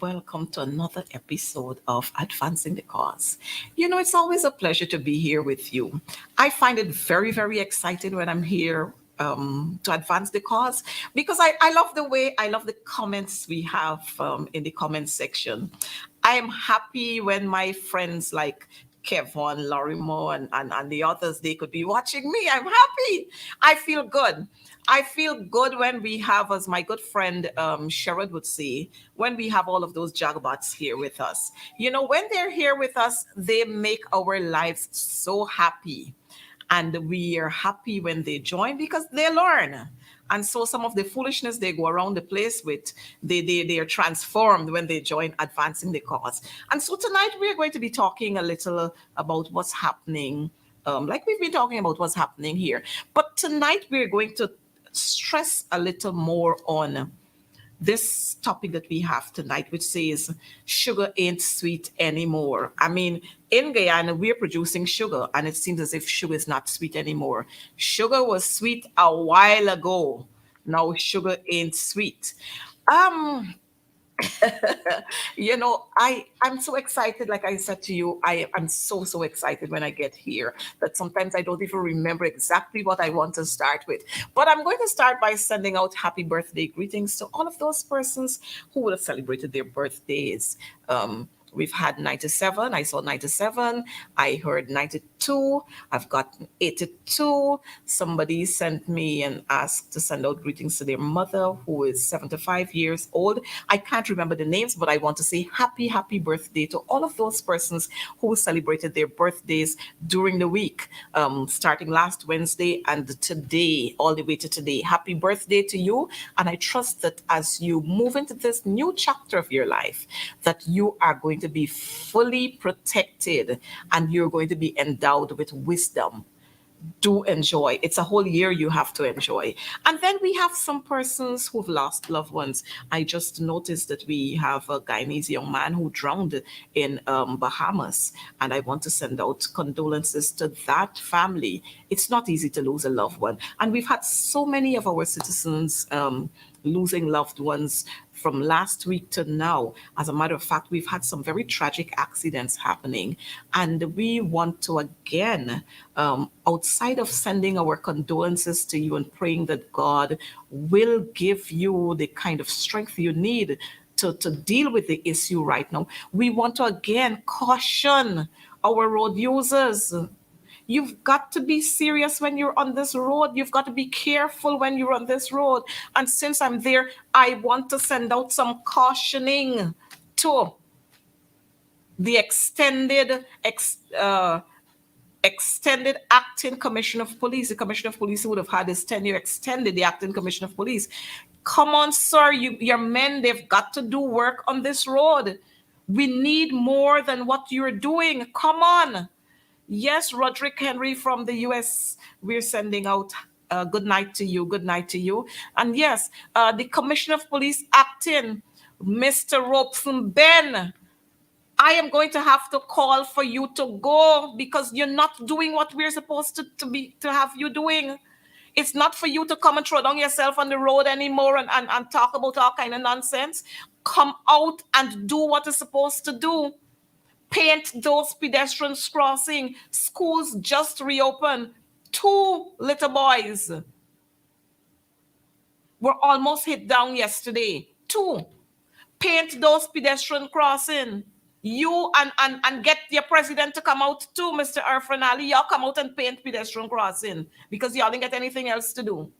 welcome to another episode of Advancing the Cause. It's always a pleasure to be here with you. I find it very, very exciting when I'm here to advance the cause because I love I love the comments we have in the comment section. I am happy when my friends like Kevin, Lorimo, and the others, they could be watching me. I'm happy. I feel good. I feel good when we have, as my good friend Sherrod would say, when we have all of those jagabats here with us. When they're here with us, they make our lives so happy. And we are happy when they join because they learn. And so some of the foolishness they go around the place with, they are transformed when they join advancing the cause. And so tonight we are going to be talking a little about what's happening, like we've been talking about what's happening here. But tonight we're going to stress a little more on this topic that we have tonight, which says sugar ain't sweet anymore. I mean, in Guyana, we're producing sugar, and it seems as if sugar is not sweet anymore. Sugar was sweet a while ago. Now sugar ain't sweet. Um, I'm so excited. Like I said to you, I'm so excited when I get here that sometimes I don't even remember exactly what I want to start with. But I'm going to start by sending out happy birthday greetings to all of those persons who would have celebrated their birthdays. We've had 97. I saw 97. I heard 92. I've gotten 82. Somebody sent me and asked to send out greetings to their mother, who is 75 years old. I can't remember the names, but I want to say happy birthday to all of those persons who celebrated their birthdays during the week, starting last Wednesday and today, all the way to today. Happy birthday to you. And I trust that as you move into this new chapter of your life, that you are going to be fully protected and you're going to be endowed with wisdom. Do enjoy. It's a whole year you have to enjoy. And then we have some persons who've lost loved ones. I just noticed that we have a Guyanese young man who drowned in Bahamas, and I want to send out condolences to that family. It's not easy to lose a loved one, and we've had so many of our citizens losing loved ones from last week to now. As a matter of fact, we've had some very tragic accidents happening. And we want to, again, outside of sending our condolences to you and praying that God will give you the kind of strength you need to deal with the issue right now, we want to, again, caution our road users. You've got to be serious when you're on this road. You've got to be careful when you're on this road. And since I'm there, I want to send out some cautioning to the extended acting commissioner of police. The commissioner of police would have had his tenure extended, the acting commissioner of police. Come on, sir, your men, they've got to do work on this road. We need more than what you're doing. Come on. Yes, Roderick Henry from the US, we're sending out good night to you, good night to you. And yes, the Commissioner of Police acting, Mr. Robeson Ben, I am going to have to call for you to go because you're not doing what we're supposed to have you doing. It's not for you to come and throw down yourself on the road anymore and talk about all kind of nonsense. Come out and do what is supposed to do. Paint those pedestrians crossing. Schools just reopened. 2 little boys were almost hit down yesterday. 2. Paint those pedestrian crossing. You and get your president to come out too, Mr. Irfan Ali. Y'all come out and paint pedestrian crossing because y'all didn't get anything else to do.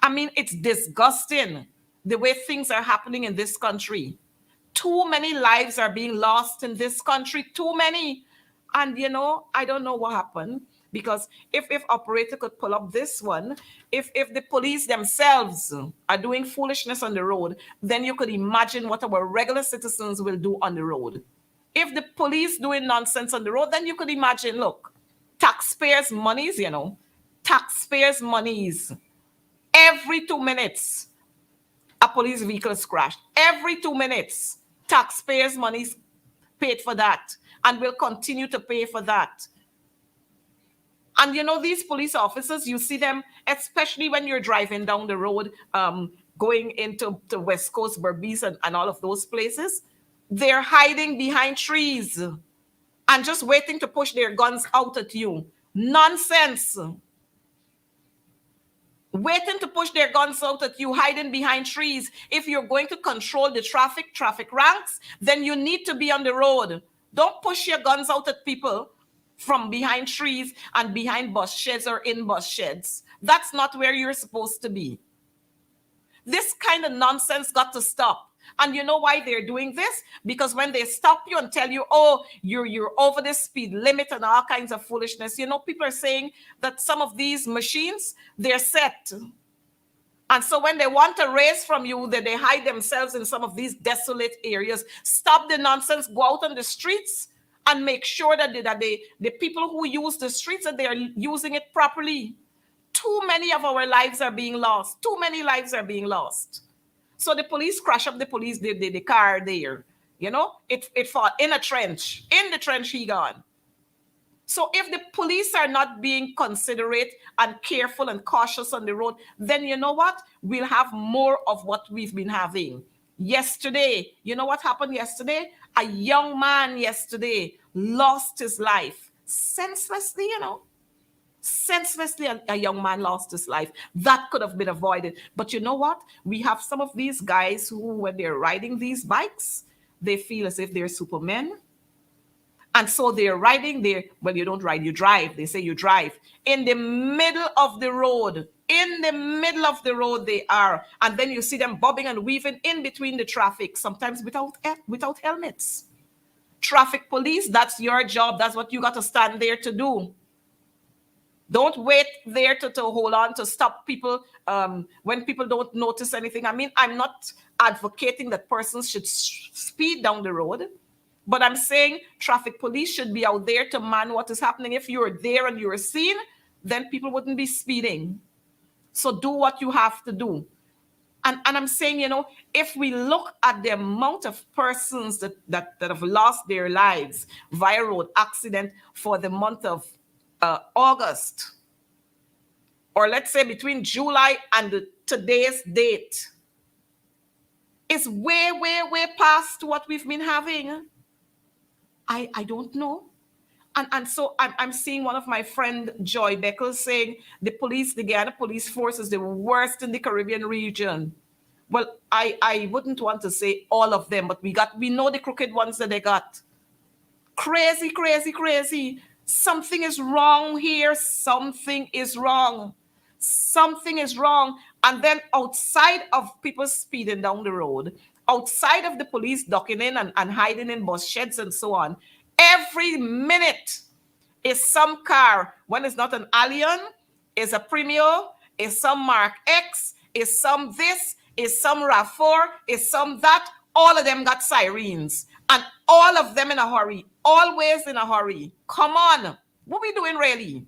I mean, it's disgusting the way things are happening in this country. Too many lives are being lost in this country. Too many. And, I don't know what happened. Because if operator could pull up this one, if the police themselves are doing foolishness on the road, then you could imagine what our regular citizens will do on the road. If the police doing nonsense on the road, then you could imagine, look, taxpayers' monies, taxpayers' monies. Every 2 minutes, a police vehicle is crashed. Every 2 minutes, taxpayers' money is paid for that and will continue to pay for that. And these police officers, you see them, especially when you're driving down the road, going into to West Coast, Berbice, and all of those places, they're hiding behind trees and just waiting to push their guns out at you. Nonsense. Waiting to push their guns out at you, hiding behind trees. If you're going to control the traffic ranks, then you need to be on the road. Don't push your guns out at people from behind trees and behind bus sheds or in bus sheds. That's not where you're supposed to be. This kind of nonsense got to stop. And you know why they're doing this? Because when they stop you and tell you, oh, you're over the speed limit and all kinds of foolishness, you know, people are saying that some of these machines, they're set. And so when they want a raise from you, that they hide themselves in some of these desolate areas. Stop the nonsense, go out on the streets and make sure that the people who use the streets, that they are using it properly. Too many of our lives are being lost. Too many lives are being lost. So the police crash up the car there. You know, it fought in a trench. In the trench, he gone. So if the police are not being considerate and careful and cautious on the road, then you know what? We'll have more of what we've been having. Yesterday, you know what happened yesterday? A young man yesterday lost his life senselessly, you know. Senselessly, a young man lost his life. That could have been avoided. But you know what? We have some of these guys who, when they're riding these bikes, they feel as if they're supermen. And so they're riding there. Well, you don't ride, you drive. They say you drive. In the middle of the road. In the middle of the road they are. And then you see them bobbing and weaving in between the traffic, sometimes without helmets. Traffic police, that's your job. That's what you got to stand there to do. Don't wait there to hold on to stop people when people don't notice anything. I mean, I'm not advocating that persons should speed down the road, but I'm saying traffic police should be out there to man what is happening. If you're there and you're seen, then people wouldn't be speeding. So do what you have to do. And I'm saying, you know, if we look at the amount of persons that have lost their lives via road accident for the month of August, or let's say between July and today's date, is way past what we've been having. I don't know. And so I'm seeing one of my friend Joy Beckles saying the Guyana police force is the worst in the Caribbean region. Well, I wouldn't want to say all of them, but we know the crooked ones that they got. Crazy. Something is wrong here. Something is wrong. And then outside of people speeding down the road, outside of the police ducking in and hiding in bus sheds and so on, every minute is some car. When it's not an Allion, is a Premio, is some Mark X, is some this, is some RAV4, is some that. All of them got sirens. And all of them in a hurry. Always in a hurry. Come on. What are we doing really?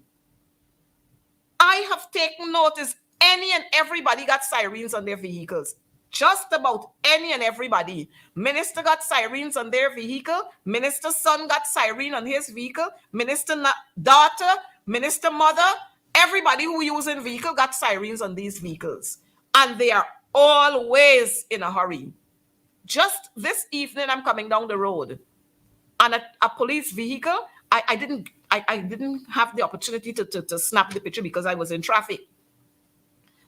I have taken notice any and everybody got sirens on their vehicles. Just about any and everybody. Minister got sirens on their vehicle. Minister's son got siren on his vehicle. Minister daughter, minister mother, everybody who using vehicle got sirens on these vehicles. And they are always in a hurry. Just this evening, I'm coming down the road, and a police vehicle. I didn't have the opportunity to snap the picture because I was in traffic.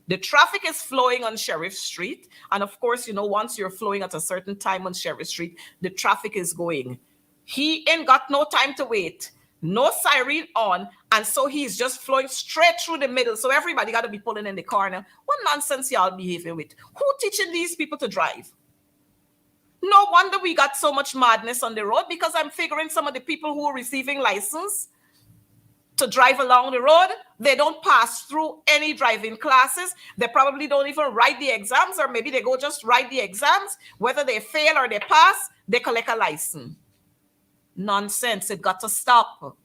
The traffic is flowing on Sheriff Street, and of course, you know, once you're flowing at a certain time on Sheriff Street, the traffic is going. He ain't got no time to wait. No siren on, and so he's just flowing straight through the middle. So everybody got to be pulling in the corner. What nonsense y'all behaving with? Who teaching these people to drive? No wonder we got so much madness on the road, because I'm figuring some of the people who are receiving license to drive along the road, they don't pass through any driving classes. They probably don't even write the exams, or maybe they go just write the exams. Whether they fail or they pass, they collect a license. Nonsense. It got to stop.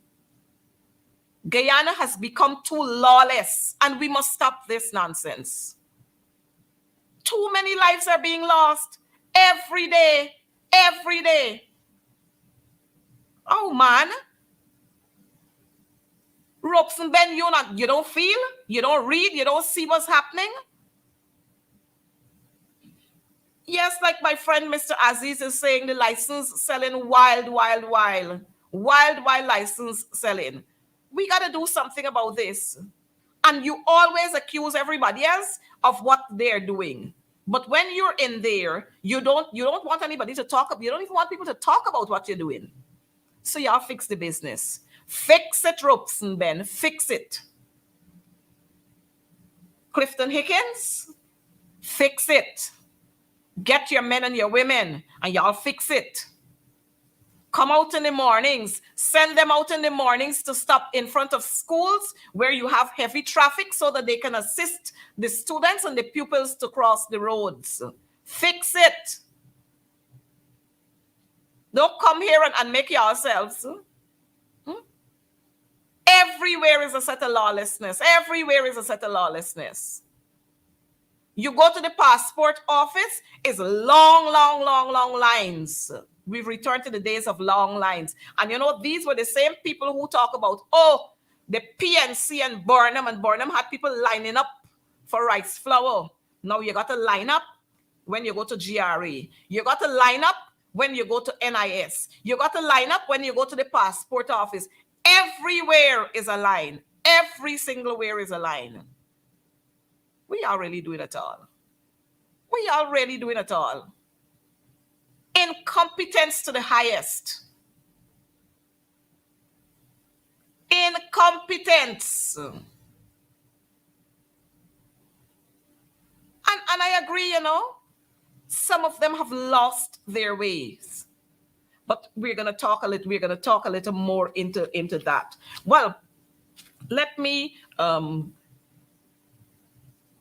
Guyana has become too lawless, and we must stop this nonsense. Too many lives are being lost. Every day. Oh, man. Ropes and bend, you don't feel, you don't read, you don't see what's happening. Yes, like my friend Mr. Aziz is saying, the license selling wild, wild, wild, wild, wild license selling. We got to do something about this. And you always accuse everybody else of what they're doing. But when you're in there, you don't want anybody to talk about, you don't even want people to talk about what you're doing. So y'all fix the business. Fix it, Robeson Ben. Fix it. Clifton Hickens, fix it. Get your men and your women and y'all fix it. Come out in the mornings. Send them out in the mornings to stop in front of schools where you have heavy traffic so that they can assist the students and the pupils to cross the roads. Fix it. Don't come here and make yourselves. Everywhere is a set of lawlessness. Everywhere is a set of lawlessness. You go to the passport office, it's long, long, long, long lines. We've returned to the days of long lines. And you know, these were the same people who talk about, oh, the PNC and Burnham had people lining up for rice flour. Now you got to line up when you go to GRA. You got to line up when you go to NIS. You got to line up when you go to the passport office. Everywhere is a line. Every single where is a line. We are really doing it all. We are really doing it all. Incompetence to the highest. Incompetence. And I agree, you know, some of them have lost their ways. But we're gonna talk a little more into that. Well, let me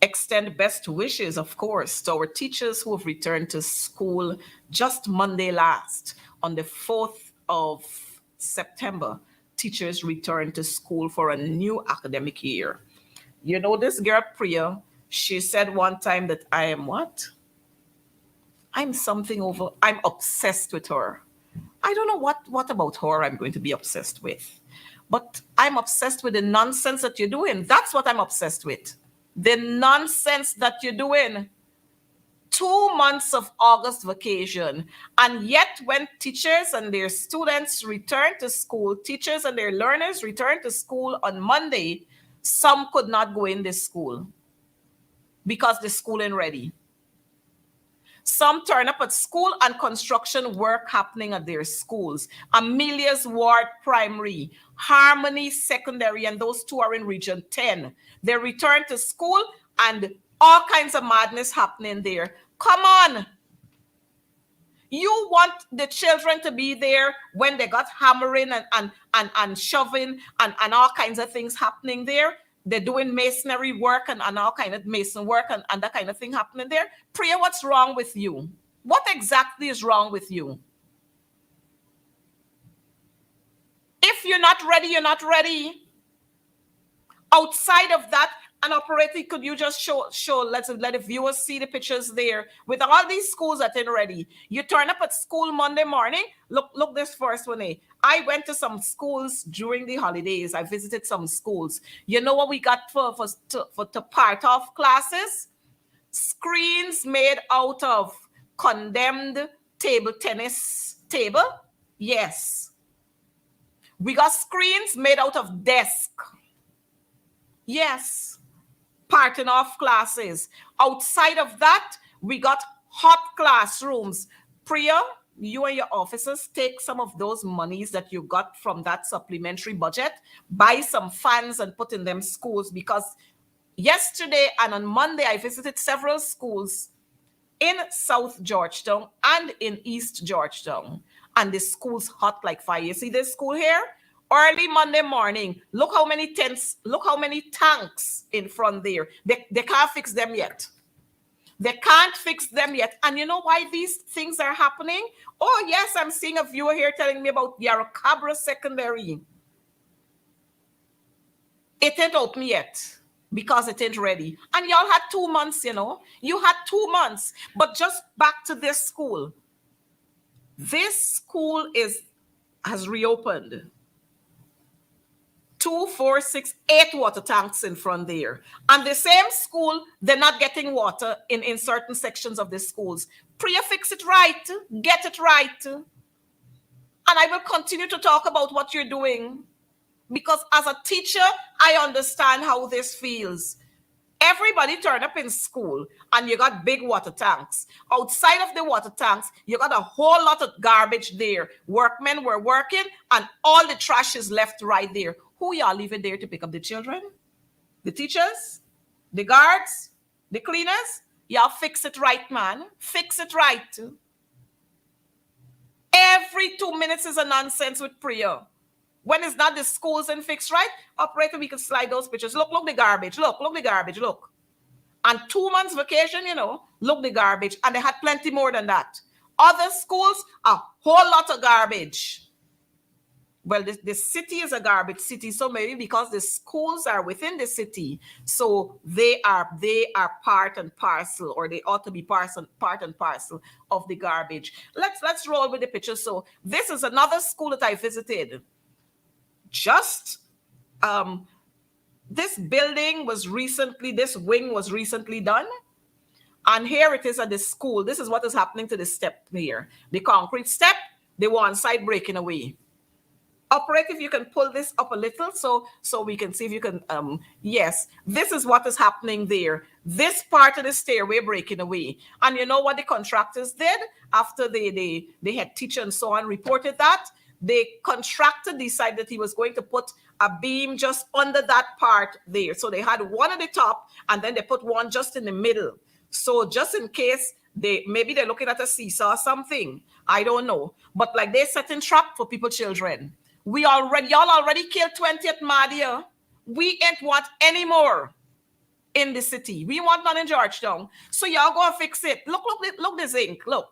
extend best wishes, of course, to our teachers who have returned to school just Monday last. On the 4th of September, teachers returned to school for a new academic year. You know, this girl, Priya, she said one time that I am what? I'm obsessed with her. I don't know what about her I'm going to be obsessed with. But I'm obsessed with the nonsense that you're doing. That's what I'm obsessed with. The nonsense that you're doing. 2 months of August vacation. And yet when teachers and their students return to school, teachers and their learners return to school on Monday, some could not go in this school because the school ain't ready. Some turn up at school and construction work happening at their schools. Amelia's Ward Primary, Harmony Secondary, and those two are in Region 10. They return to school and all kinds of madness happening there. Come on. You want the children to be there when they got hammering and shoving and all kinds of things happening there. They're doing masonry work and all kind of mason work and that kind of thing happening there. Priya, what's wrong with you? What exactly is wrong with you? If you're not ready, you're not ready. Outside of that, an operator, could you just show let the viewers see the pictures there with all these schools that ain't ready? You turn up at school Monday morning. Look this first one. I went to some schools during the holidays. I visited some schools. You know what we got for part of classes? Screens made out of condemned table tennis table. Yes. We got screens made out of desk. Yes. Parting off classes. Outside of that, we got hot classrooms. Priya, you and your officers take some of those monies that you got from that supplementary budget, buy some fans and put in them schools, because yesterday and on Monday, I visited several schools in South Georgetown and in East Georgetown. And the school's hot like fire. You see this school here? Early Monday morning, look how many tents, look how many tanks in front there. They can't fix them yet. They can't fix them yet. And you know why these things are happening? Oh, yes, I'm seeing a viewer here telling me about Yarra Cabra Secondary. It ain't open yet because it ain't ready. And y'all had 2 months, you know. You had 2 months. But just back to this school. This school has reopened. 2, 4, 6, 8 water tanks in front there. And the same school, they're not getting water in certain sections of the schools. Priya, fix it right. Get it right. And I will continue to talk about what you're doing. Because as a teacher, I understand how this feels. Everybody turn up in school and you got big water tanks. Outside of the water tanks, you got a whole lot of garbage there. Workmen were working and all the trash is left right there. Who y'all leave it there to pick up the children? The teachers? The guards? The cleaners? Y'all fix it right, man. Fix it right. Every 2 minutes is a nonsense with prayer. When it's not the schools and fixed right, operator, we can slide those pictures. Look the garbage. Look the garbage. Look. And 2 months vacation, look the garbage. And they had plenty more than that. Other schools, a whole lot of garbage. Well, the city is a garbage city, so maybe because the schools are within the city, so they are part and parcel, or they ought to be part and parcel of the garbage. Let's roll with the picture. So this is another school that I visited. Just this building was recently, this wing was recently done. And here it is at the school. This is what is happening to the step here. The concrete step, the one side breaking away. Operator, if you can pull this up a little so we can see if you can, yes, this is what is happening there. This part of the stairway breaking away. And you know what the contractors did after they had teacher and so on reported that? The contractor decided that he was going to put a beam just under that part there. So they had one at the top and then they put one just in the middle. So just in case maybe they're looking at a seesaw or something. I don't know. But like they're setting trap for people, children. Y'all already killed 20th Madia. We ain't want any more in the city. We want none in Georgetown. So y'all go and fix it. Look the zinc. Look.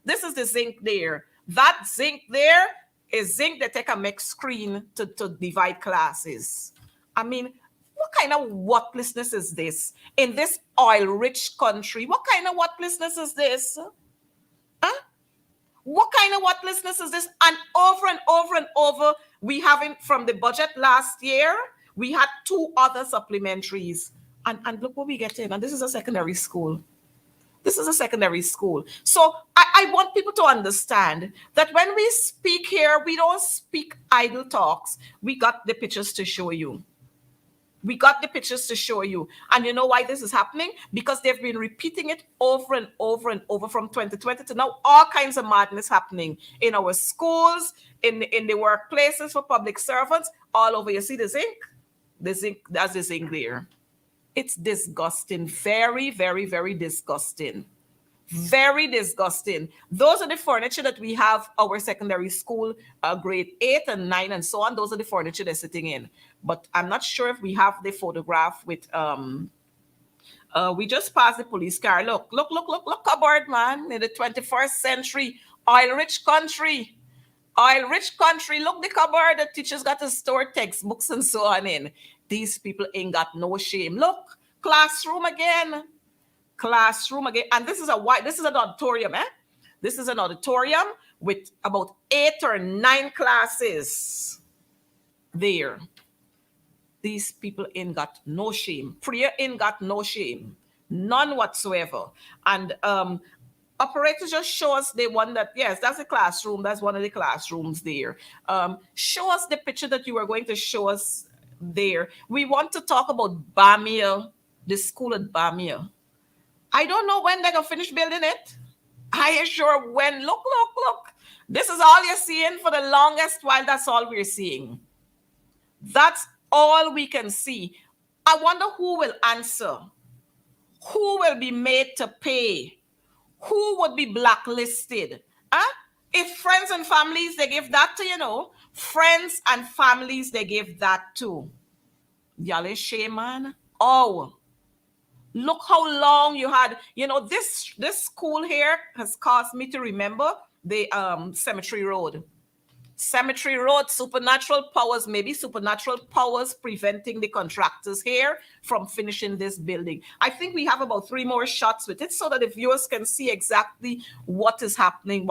This is the zinc there. That zinc there is zinc that take a mixed screen to divide classes. I mean, what kind of worthlessness is this? In this oil-rich country, what kind of worthlessness is this? Huh? What kind of worthlessness is this? And over and over and over, we haven't, from the budget last year, we had 2 other supplementaries. And look what we get in. And this is a secondary school. This is a secondary school. So I want people to understand that when we speak here, we don't speak idle talks. We got the pictures to show you. We got the pictures to show you. And you know why this is happening? Because they've been repeating it over and over and over from 2020 to now. All kinds of madness happening in our schools, in the workplaces for public servants, all over. You see the zinc? The zinc, that's the zinc there. It's disgusting. Very, very, very disgusting. Very disgusting. Those are the furniture that we have our secondary school, grade 8 and 9 and so on. Those are the furniture they're sitting in. But I'm not sure if we have the photograph with, we just passed the police car. Look, cupboard, man, in the 21st century, oil-rich country. Oil-rich country. Look, the cupboard, the teachers got to store textbooks and so on in. These people ain't got no shame. Look, classroom again. Classroom again. And this is an auditorium, eh? This is an auditorium with about 8 or 9 classes there. These people ain't got no shame. Priya ain't got no shame. None whatsoever. And operator just show us the one that, yes, that's a classroom. That's one of the classrooms there. Show us the picture that you were going to show us there. We want to talk about Bamia, the school at Bamia. I don't know when they're going to finish building it. I am sure when. Look. This is all you're seeing for the longest while. That's all we're seeing. That's all we can see. I wonder who will answer. Who will be made to pay? Who would be blacklisted? Huh? If friends and families, they give that to, friends and families, they give that to. Y'all is shame, man. Oh, look how long you had, this school here has caused me to remember the Cemetery Road. Cemetery Road, supernatural powers, maybe supernatural powers preventing the contractors here from finishing this building. I think we have about 3 more shots with it so that the viewers can see exactly what is happening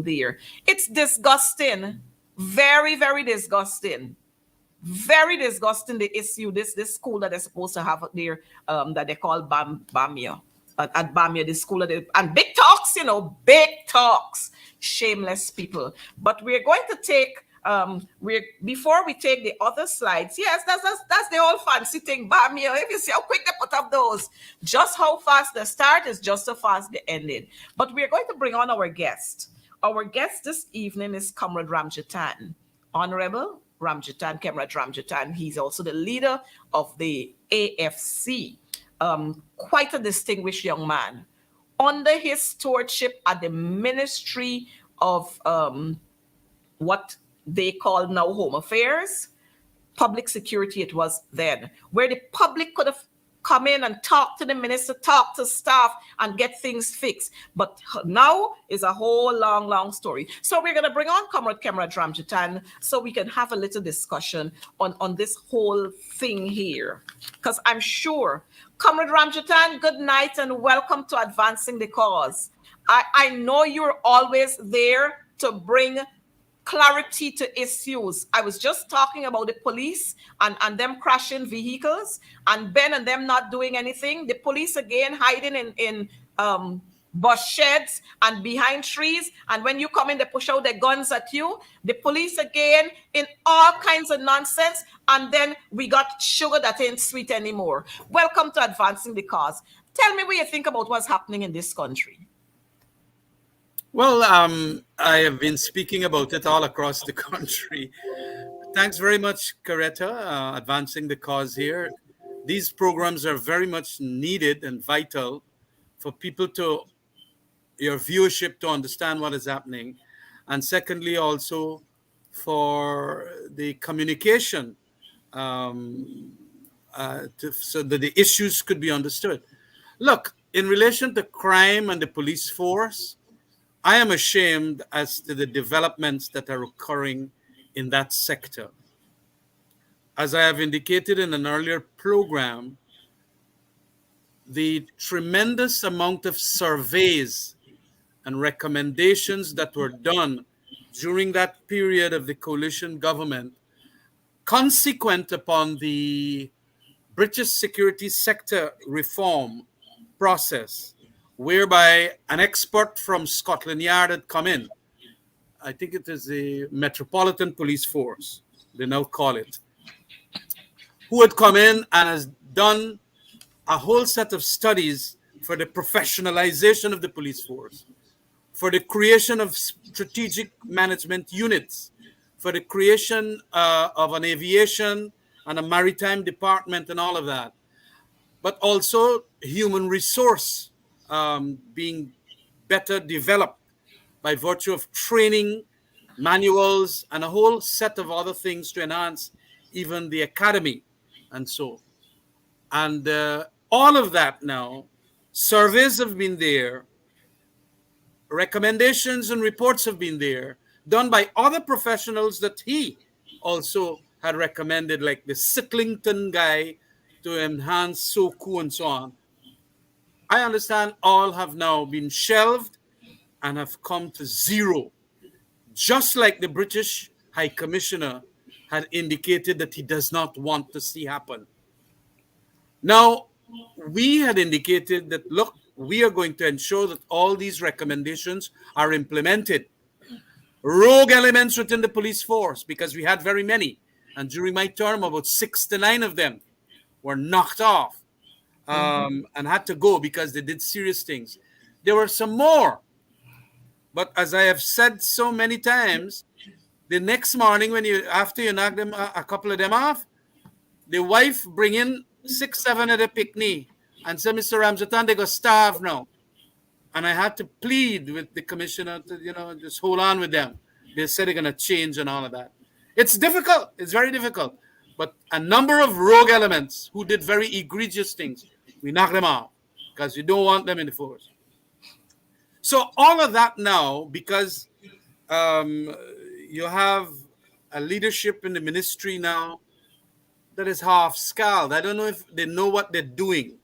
there. It's disgusting. Very, very disgusting. Very disgusting. The issue, this school that they're supposed to have there, that they call Bamia. At Bamia, the school that and big talks, big talks, shameless people. But we're going to take we're before we take the other slides. Yes, that's the whole fancy thing, Bamia. If you see how quick they put up those, just how fast the start is, just how fast the ending. But we're going to bring on our guest. Our guest this evening is Comrade Ramjatan. Honorable Comrade Ramjatan. He's also the leader of the AFC. Quite a distinguished young man. Under his stewardship at the Ministry of what they call now Home Affairs, Public Security it was then, where the public could have come in and talk to the minister, talk to staff, and get things fixed. But now is a whole long story. So we're going to bring on Comrade Ramjatan so we can have a little discussion on this whole thing here. Because I'm sure, Comrade Ramjatan, good night and welcome to Advancing the Cause. I know you're always there to bring clarity to issues. I was just talking about the police and them crashing vehicles and Ben and them not doing anything. The police again hiding in bus sheds and behind trees. And when you come in, they push out their guns at you. The police again in all kinds of nonsense. And then we got sugar that ain't sweet anymore. Welcome to Advancing the Cause. Tell me what you think about what's happening in this country. Well, I have been speaking about it all across the country. Thanks very much, Coretta, Advancing the Cause here. These programs are very much needed and vital for people your viewership to understand what is happening. And secondly, also for the communication so that the issues could be understood. Look, in relation to crime and the police force, I am ashamed as to the developments that are occurring in that sector. As I have indicated in an earlier program, the tremendous amount of surveys and recommendations that were done during that period of the coalition government, consequent upon the British security sector reform process, whereby an expert from Scotland Yard had come in. I think it is the Metropolitan Police Force, they now call it, who had come in and has done a whole set of studies for the professionalization of the police force, for the creation of strategic management units, for the creation of an aviation and a maritime department and all of that, but also human resource being better developed by virtue of training, manuals, and a whole set of other things to enhance even the academy and so. And all of that now, surveys have been there, recommendations and reports have been there, done by other professionals that he also had recommended, like the Sicklington guy to enhance SOCU and so on. I understand all have now been shelved and have come to zero, just like the British High Commissioner had indicated that he does not want to see happen. Now, we had indicated that, look, we are going to ensure that all these recommendations are implemented. Rogue elements within the police force, because we had very many. And during my term, about 6 to 9 of them were knocked off. And had to go because they did serious things. There were some more. But as I have said so many times, the next morning after you knock them, a couple of them off, the wife bring in 6, 7 at a picnic and say, Mr. Ramjatan, they go starve now. And I had to plead with the commissioner to, just hold on with them. They said they're going to change and all of that. It's difficult. It's very difficult. But a number of rogue elements who did very egregious things, we knock them out because you don't want them in the force. So all of that now, because you have a leadership in the ministry now that is half scald. I don't know if they know what they're doing.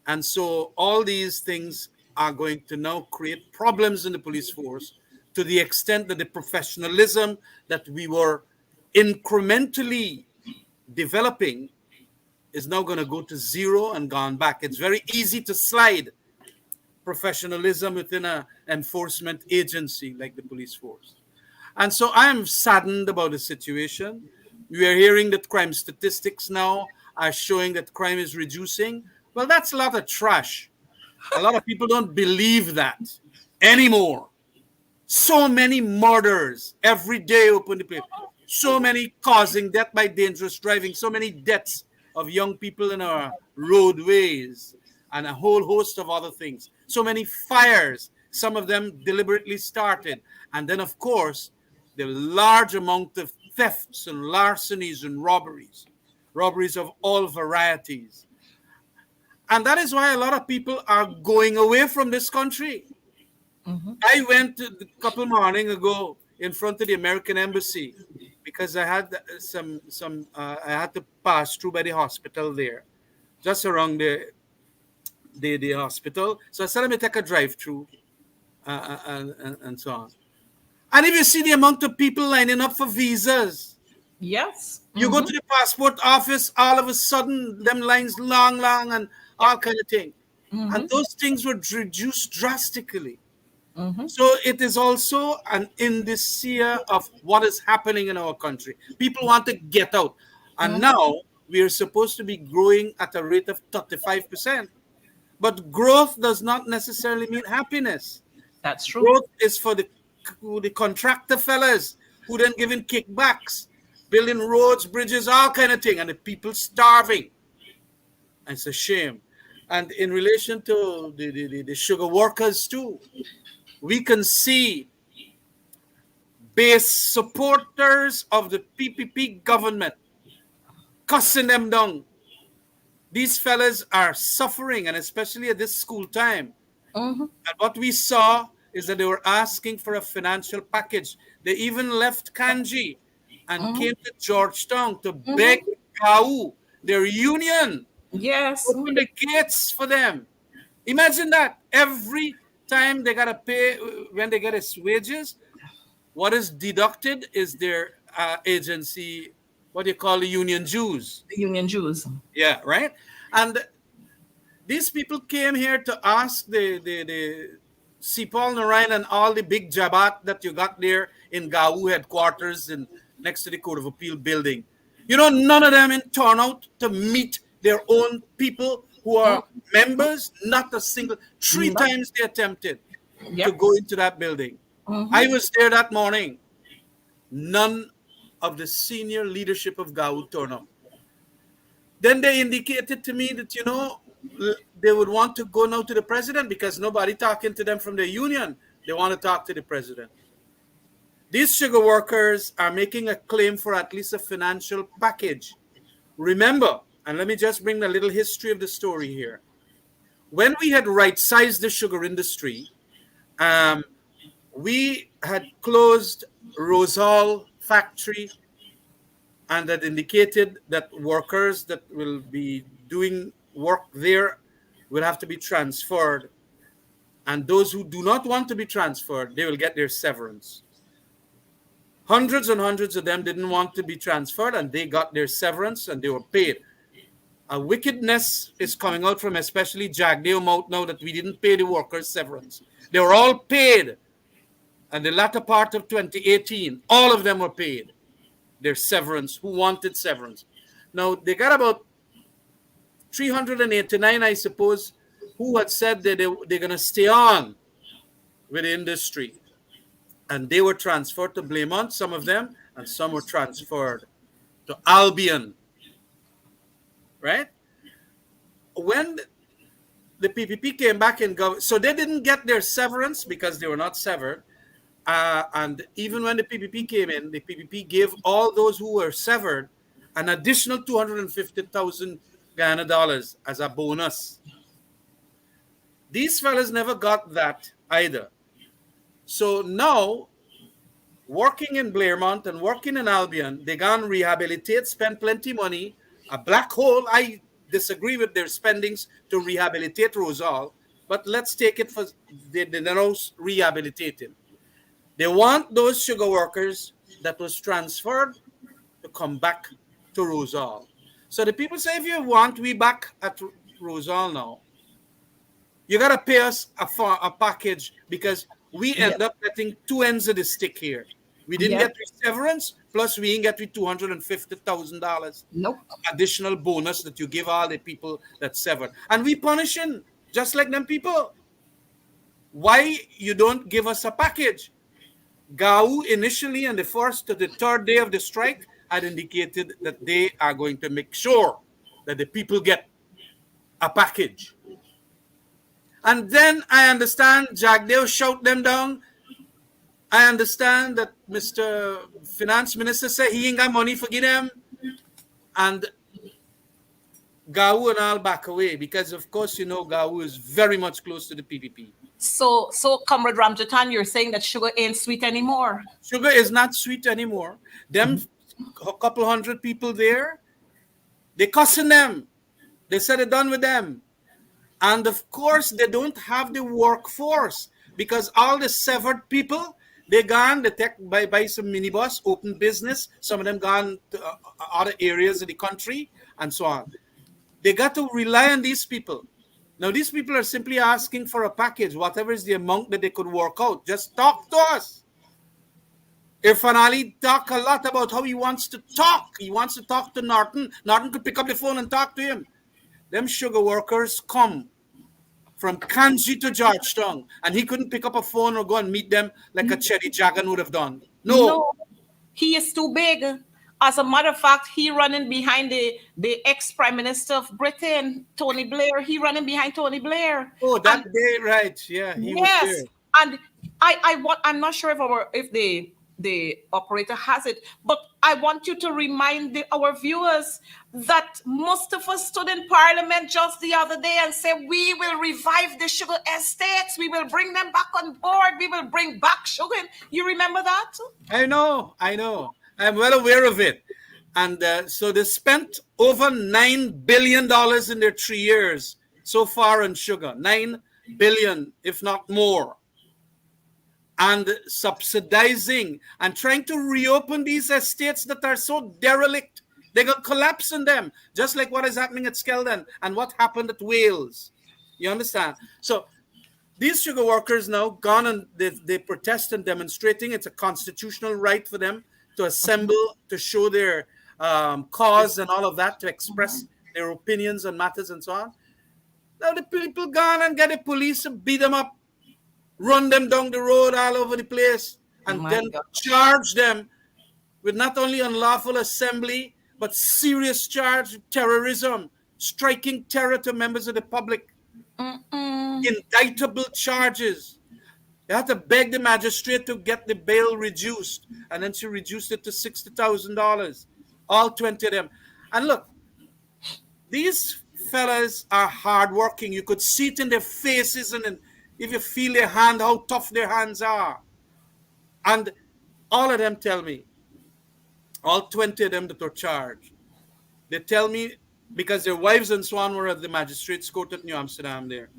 And so all these things are going to now create problems in the police force to the extent that the professionalism that we were incrementally developing is now going to go to zero and gone back. It's very easy to slide professionalism within an enforcement agency like the police force. And so I am saddened about the situation. We are hearing that crime statistics now are showing that crime is reducing. Well, that's a lot of trash. A lot of people don't believe that anymore. So many murders every day open the place. So many causing death by dangerous driving. So many deaths of young people in our roadways and a whole host of other things. So many fires, some of them deliberately started. And then, of course, the large amount of thefts and larcenies and robberies of all varieties. And that is why a lot of people are going away from this country. I went a couple morning ago in front of the American embassy because I had I had to pass through by the hospital there, just around the hospital. So I said let me take a drive through and so on. And if you see the amount of people lining up for visas, Yes. you go to the passport office, all of a sudden them lines long, and all kind of thing. And those things were reduced drastically. So it is also an indicia of what is happening in our country. People want to get out. And now we are supposed to be growing at a rate of 35%. But growth does not necessarily mean happiness. That's true. Growth is for the contractor fellas who then giving kickbacks, building roads, bridges, all kind of thing, and the people starving. And it's a shame. And in relation to the sugar workers too, we can see base supporters of the PPP government cussing them down. These fellas are suffering, and especially at this school time. And what we saw is that they were asking for a financial package. They even left Kanji and came to Georgetown to beg KAU, their union, Yes. open the gates for them. Imagine that. Every time they got to pay, when they get his wages, what is deducted is their agency, what do you call the union dues. The union Jews. Yeah, right? And these people came here to ask the Sipal Narayan and all the big jabat that you got there in GAU headquarters and next to the Court of Appeal building. You know, none of them in turnout to meet their own people who are members, not a single. Three times they attempted to go into that building. I was there that morning. None of the senior leadership of GAU turned up. Then they indicated to me that, you know, they would want to go now to the president because nobody talking to them from the union. They want to talk to the president. These sugar workers are making a claim for at least a financial package. Remember, and let me just bring a little history of the story here. When we had right-sized the sugar industry, we had closed Rose Hall factory and that indicated that workers that will be doing work there will have to be transferred. And those who do not want to be transferred, they will get their severance. Hundreds and hundreds of them didn't want to be transferred and they got their severance and they were paid. A wickedness is coming out from especially Jagdeo Mouth now that we didn't pay the workers severance. They were all paid. And the latter part of 2018, all of them were paid their severance, who wanted severance. Now, they got about 389, I suppose, who had said that they're going to stay on with the industry. And they were transferred to Blaemont, some of them, and some were transferred to Albion. Right? When the PPP came back in government, so they didn't get their severance because they were not severed. And even when the PPP came in, the PPP gave all those who were severed an additional 250,000 Ghana dollars as a bonus. These fellas never got that either. So now, working in Blairmont and working in Albion, they gone rehabilitate, spend plenty money. A black hole, I disagree with their spendings to rehabilitate Rosal, but let's take it for they're now rehabilitating. They want those sugar workers that was transferred to come back to Rosal. So the people say, if you want we back at Rosal now, you gotta pay us a package because we Yeah. end up getting two ends of the stick here. We didn't Yes. get the severance, plus we didn't get the $250,000 Nope. additional bonus that you give all the people that severed. And we punishing just like them people. Why you don't give us a package? GAU initially on the first to the third day of the strike had indicated that they are going to make sure that the people get a package. And then I understand Jagdeo shout them down. I understand that Mr. Finance Minister said he ain't got money for give them. And GAU and all back away because, of course, GAU is very much close to the PPP. So, Comrade Ramjatan, you're saying that sugar ain't sweet anymore. Sugar is not sweet anymore. Them a couple hundred people there, they cussing them. They said they're done with them. And of course, they don't have the workforce because all the severed people, they gone, they take buy some minibus, open business. Some of them gone to other areas of the country and so on. They got to rely on these people. Now, these people are simply asking for a package, whatever is the amount that they could work out. Just talk to us. Irfan Ali talk a lot about how he wants to talk. He wants to talk to Norton. Norton could pick up the phone and talk to him. Them sugar workers come from Kanji to Georgetown, and he couldn't pick up a phone or go and meet them like a Cherry Jagan would have done. No. No, he is too big. As a matter of fact, he running behind the ex-Prime Minister of Britain, Tony Blair. He running behind Tony Blair. Oh, And that day, right. Yeah, he was yes, there. and I'm not sure if the operator has it, but I want you to remind our viewers that most of us stood in Parliament just the other day and said we will revive the sugar estates, we will bring them back on board, we will bring back sugar. You remember that? I know. I'm well aware of it. And so they spent over $9 billion in their 3 years so far on sugar. $9 billion, if not more. And subsidizing and trying to reopen these estates that are so derelict. They're going to collapse in them, just like what is happening at Skeldon and what happened at Wales. You understand? So these sugar workers now gone and they protest and demonstrating. It's a constitutional right for them to assemble, to show their cause and all of that, to express their opinions on matters and so on. Now the people gone and get the police and beat them up, run them down the road all over the place, and then charge them with not only unlawful assembly, but serious charge of terrorism, striking terror to members of the public. Indictable charges. They had to beg the magistrate to get the bail reduced, and then she reduced it to $60,000. All 20 of them. And look, these fellas are hardworking. You could see it in their faces, and if you feel their hand, how tough their hands are. And all of them tell me, all 20 of them that were charged, they tell me, because their wives and so on were at the magistrate's court at New Amsterdam there.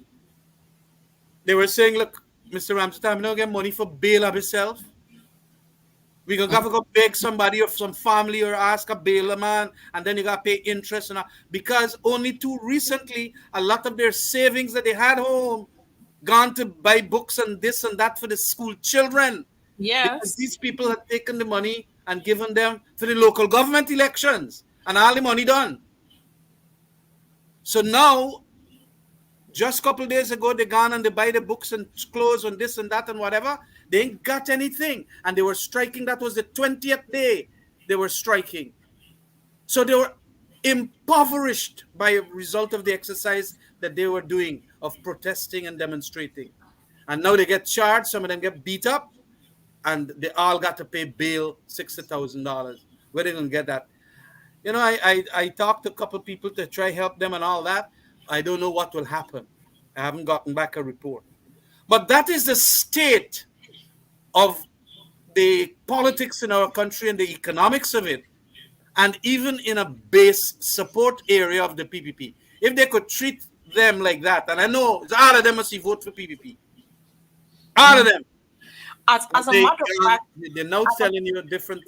They were saying, look, Mr. Ramsey, I'm not get money for bail of himself. We gonna have to go beg somebody or some family or ask a bail man, and then you gotta pay interest and all. Because only too recently, a lot of their savings that they had home gone to buy books and this and that for the school children. Yes. Because these people had taken the money and given them for the local government elections, and all the money done. So now, just a couple of days ago, they gone and they buy the books and clothes and this and that and whatever. They ain't got anything. And they were striking. That was the 20th day they were striking. So they were impoverished by a result of the exercise that they were doing of protesting and demonstrating. And now they get charged. Some of them get beat up. And they all got to pay bail, $60,000. Where they going to get that? You know, I talked to a couple of people to try help them and all that. I don't know what will happen. I haven't gotten back a report. But that is the state of the politics in our country and the economics of it. And even in a base support area of the PPP. If they could treat them like that, and I know all of them must vote for PPP. All of them. As a matter of fact, they're now telling you a different,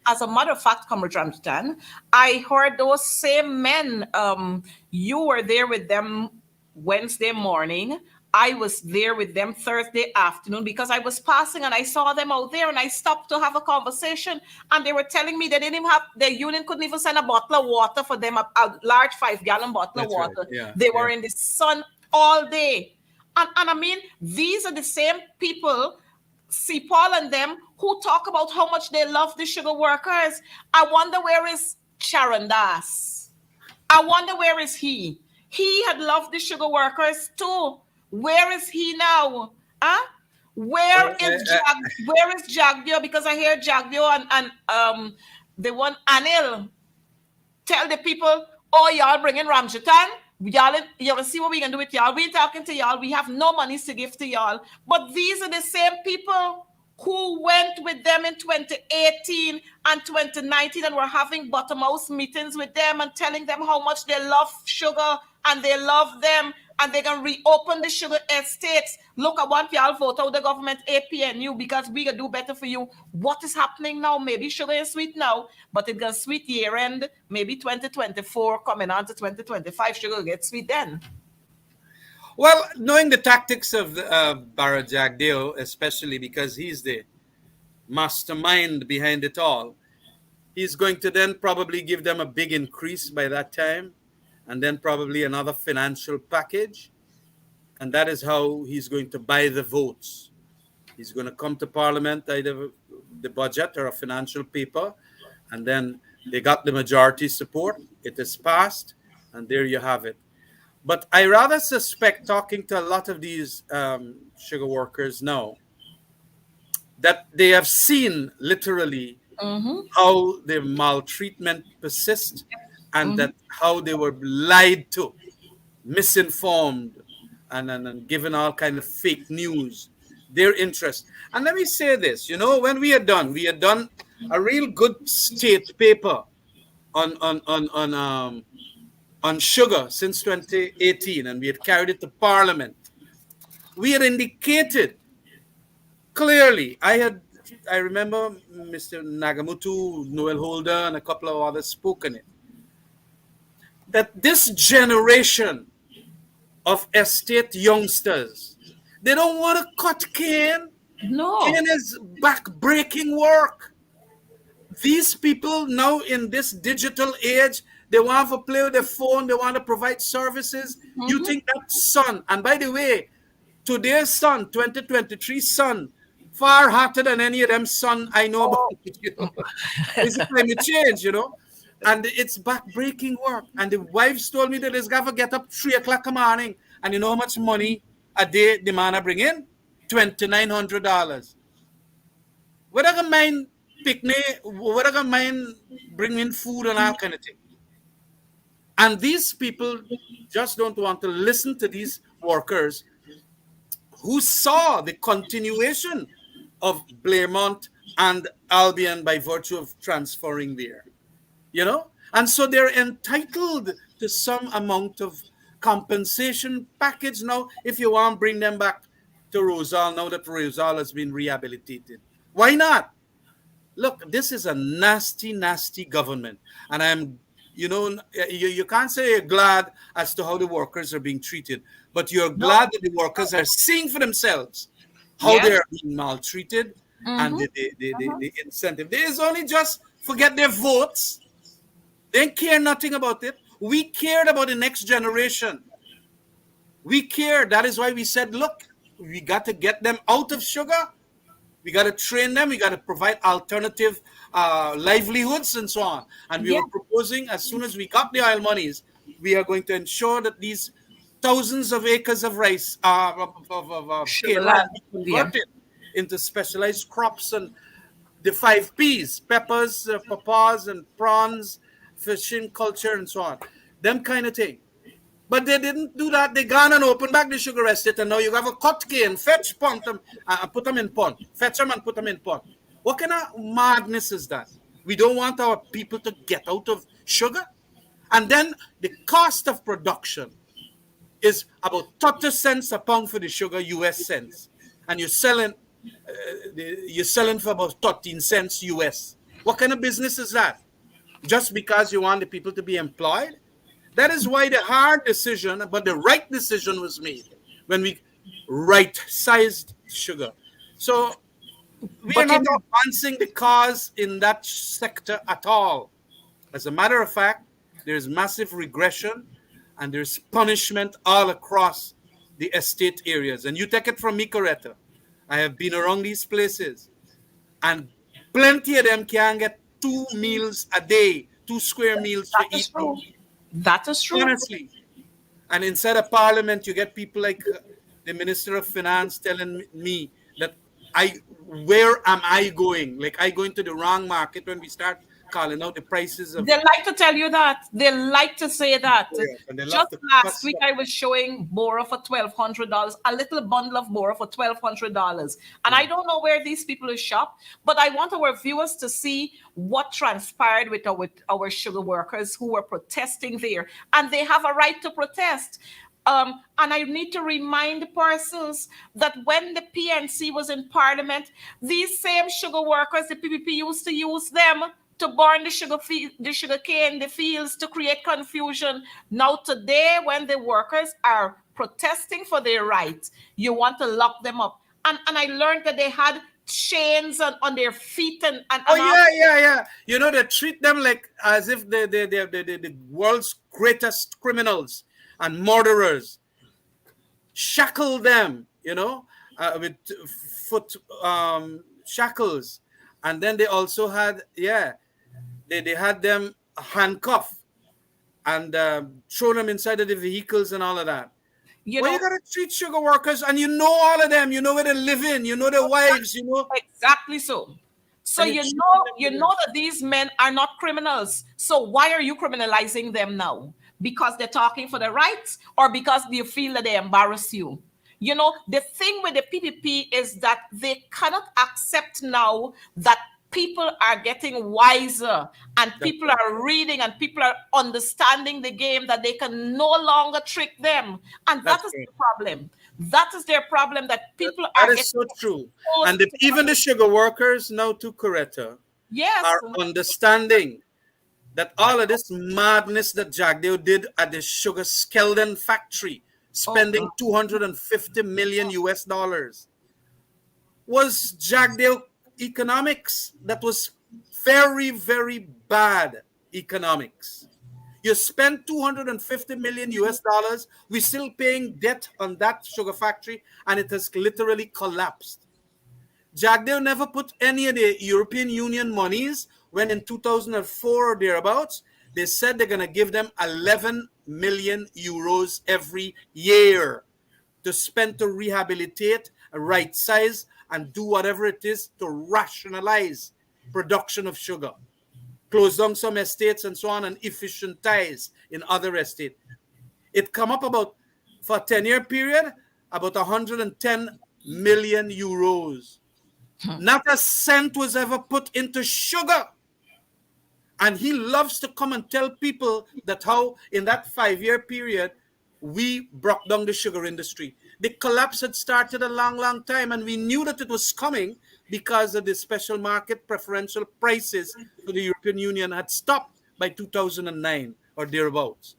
as a matter of fact, Comrade Ramjitan, I heard those same men. You were there with them Wednesday morning. I was there with them Thursday afternoon because I was passing and I saw them out there and I stopped to have a conversation. And they were telling me they didn't even have, their union couldn't even send a bottle of water for them, a large 5-gallon bottle of That's right. water. Yeah, They yeah. were in the sun all day. And I mean, these are the same people, see Paul and them, who talk about how much they love the sugar workers. I wonder where is Sharon Das? I wonder where is he? He had loved the sugar workers too. Where is he now? Huh? Well, Where is Jagdio? Because I hear Jagdio and the one Anil tell the people, oh, y'all bring in Ramjitan. Y'all see what we can do with y'all. We talking to y'all. We have no money to give to y'all. But these are the same people who went with them in 2018 and 2019 and were having bottom house meetings with them and telling them how much they love sugar and they love them and they can reopen the sugar estates. Look, I want y'all vote out the government APNU because we can do better for you. What is happening now? Maybe sugar is sweet now, but it gets sweet year end, maybe 2024 coming on to 2025, sugar gets sweet then. well, knowing the tactics of Barra Jagdeo, especially because he's the mastermind behind it all, he's going to then probably give them a big increase by that time, and then probably another financial package. And that is how he's going to buy the votes. He's going to come to Parliament, either the budget or a financial paper, and then they got the majority support. It is passed, and there you have it. But I rather suspect, talking to a lot of these sugar workers now, that they have seen literally how the maltreatment persists, and that how they were lied to, misinformed, and given all kind of fake news, their interest. And let me say this, when we had done a real good state paper on sugar since 2018, and we had carried it to Parliament. We had indicated clearly. I remember Mr. Nagamutu, Noel Holder, and a couple of others spoke on it, that this generation of estate youngsters, they don't want to cut cane. No. Cane is back-breaking work. These people now in this digital age, they want to play with their phone, they want to provide services. You think that son, and by the way, today's son, 2023 son, far hotter than any of them son I know about. It's climate change. And it's back-breaking work. And the wives told me that they's got to get up 3 o'clock in the morning. And you know how much money a day the man bring in? $2,900. What I can mind picnic, what I can mind bring in food and all kind of thing. And these people just don't want to listen to these workers who saw the continuation of Blairmont and Albion by virtue of transferring there. And so they're entitled to some amount of compensation package now. If you want, bring them back to Rosal now that Rosal has been rehabilitated. Why not? Look, this is a nasty, nasty government. And you can't say you're glad as to how the workers are being treated, but you're glad that the workers are seeing for themselves how they are being maltreated and the incentive. There is only just forget their votes. They care nothing about it. We cared about the next generation. We care. That is why we said, look, we got to get them out of sugar. We got to train them. We got to provide alternative livelihoods and so on. And we were proposing, as soon as we got the oil monies, we are going to ensure that these thousands of acres of rice, cane land, be converted into specialized crops and the 5 Ps, peppers, papas, and prawns, fishing culture, and so on. Them kind of thing. But they didn't do that. They gone and opened back the sugar estate, and now you have a cut cane, fetch, pond them, and put them in pond. Fetch them and put them in pond. What kind of madness is that? We don't want our people to get out of sugar. And then the cost of production is about 30 cents a pound for the sugar, US cents. And you're selling for about 13 cents US. What kind of business is that? Just because you want the people to be employed? That is why the hard decision, but the right decision was made when we right-sized sugar. So we are But you not know, advancing the cause in that sector at all. As a matter of fact, there's massive regression and there's punishment all across the estate areas. And you take it from me, Coretta. I have been around these places, and plenty of them can get 2 meals a day, 2 square meals to that is eat. true. That is true. Honestly. And inside of parliament, you get people like the Minister of Finance telling me that where am I going? Like I going to the wrong market when we start calling out the prices of. They like to tell you that. They like to say that. Oh, yeah, and they love Just to cut last week, stuff. I was showing Bora for $1,200, a little bundle of Bora for $1,200. And Yeah. I don't know where these people shop, but I want our viewers to see what transpired with our sugar workers who were protesting there. And they have a right to protest. And I need to remind persons that when the PNC was in parliament, these same sugar workers, the PPP used to use them to burn the sugar cane, the fields, to create confusion. Now today, when the workers are protesting for their rights, you want to lock them up. And I learned that they had chains on their feet Oh and all. yeah, yeah, yeah. You know, they treat them like as if they're the world's greatest criminals and murderers. Shackle them, with foot shackles, and then they also had they had them handcuffed and throw them inside of the vehicles and all of that. You Well, you know, gotta treat sugar workers, and you know all of them. You know where they live in. You know their wives. exactly so. So And you you treat know, them you the know best. that these men are not criminals. So why are you criminalizing them now? Because they're talking for their rights, or because you feel that they embarrass you? You know, the thing with the PPP is that they cannot accept now that people are getting wiser and That's people right. are reading and people are understanding the game, that they can no longer trick them. And that That's is right. the problem. That is their problem, that That, people that are is getting so true. And exposed to even the what. sugar workers now to Coretta Yes. are understanding that all of this madness that Jagdeo did at the sugar Skeldon factory, Oh God. spending 250 million US dollars, was Jagdeo economics. That was very, very bad economics. You spend 250 million US dollars, we're still paying debt on that sugar factory, and it has literally collapsed. Jagdeo never put any of the European Union monies when in 2004 or thereabouts, they said they're going to give them 11 million euros every year to spend to rehabilitate, right size, and do whatever it is to rationalize production of sugar, close down some estates and so on, and efficientize in other estates. It come up about, for a 10-year period, about 110 million euros. Not a cent was ever put into sugar. And he loves to come and tell people that how in that 5-year period, we brought down the sugar industry. The collapse had started a long, long time, and we knew that it was coming because of the special market preferential prices for the European Union had stopped by 2009 or thereabouts.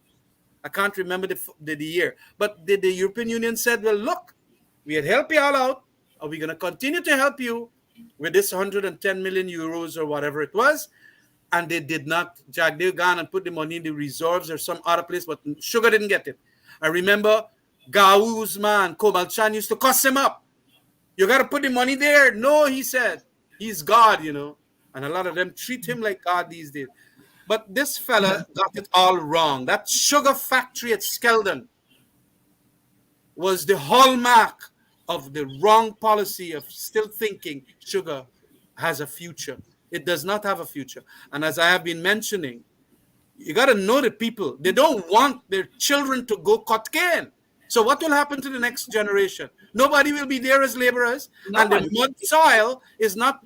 I can't remember the year. But the European Union said, well, look, we had helped you all out. Are we going to continue to help you with this 110 million euros or whatever it was? And they did not. Jagdeo gone and put the money in the reserves or some other place, but sugar didn't get it. I remember Gau's man, Kobalchan, used to cuss him up. You got to put the money there. No, he said. He's God. And a lot of them treat him like God these days. But this fella got it all wrong. That sugar factory at Skeldon was the hallmark of the wrong policy of still thinking sugar has a future. It does not have a future. And as I have been mentioning, you got to know the people. They don't want their children to go cut cane. So what will happen to the next generation? Nobody will be there as laborers, No and the one. mud soil is not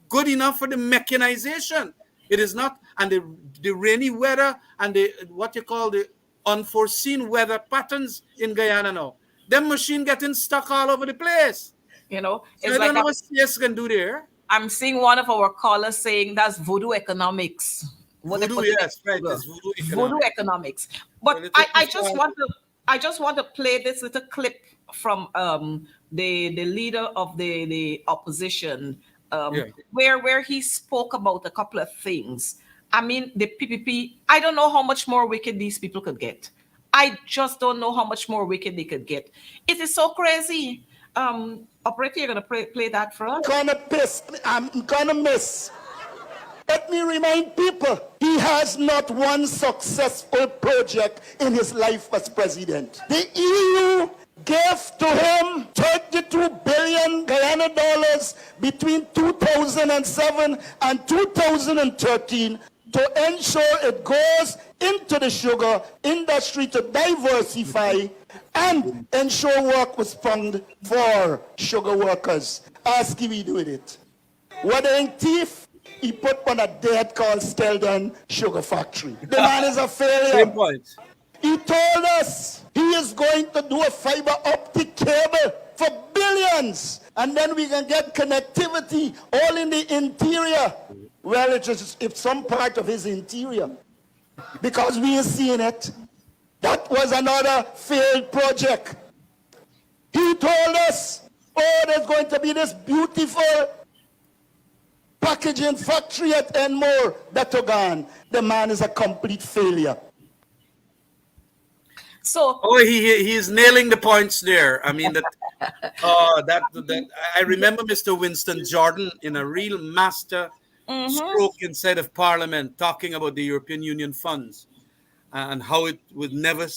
good enough for the mechanization. It is not, and the rainy weather and the what you call the unforeseen weather patterns in Guyana now. Them machine getting stuck all over the place. You know, So it's I don't like know a what CS can do there. I'm seeing one of our callers saying that's voodoo economics. What they Voodoo, put in yes, right. sugar. It's voodoo Voodoo economics. economics. So But they I, take I this just one. want to I just want to play this little clip from the leader of the opposition, Yeah. where he spoke about a couple of things. I mean, the PPP, I don't know how much more wicked these people could get. I just don't know how much more wicked they could get. It is so crazy. Operator, you're gonna play that for us. Gonna piss. I'm gonna miss. Let me remind people, he has not one successful project in his life as president. The EU gave to him 32 billion Guyana dollars between 2007 and 2013 to ensure it goes into the sugar industry to diversify and ensure work was found for sugar workers. Ask if we do it. What ain't thief? He put on a dead called Skeldon Sugar Factory. The man is a failure. Same point. He told us he is going to do a fiber optic cable for billions, and then we can get connectivity all in the interior. Well, it's some part of his interior, because we are seeing it. That was another failed project. He told us, oh, there's going to be this beautiful packaging factory at Enmore, Betogan. The man is a complete failure. So Oh, he is nailing the points there. I mean that I remember Mr. Winston Jordan in a real master stroke inside of Parliament talking about the European Union funds and how it was never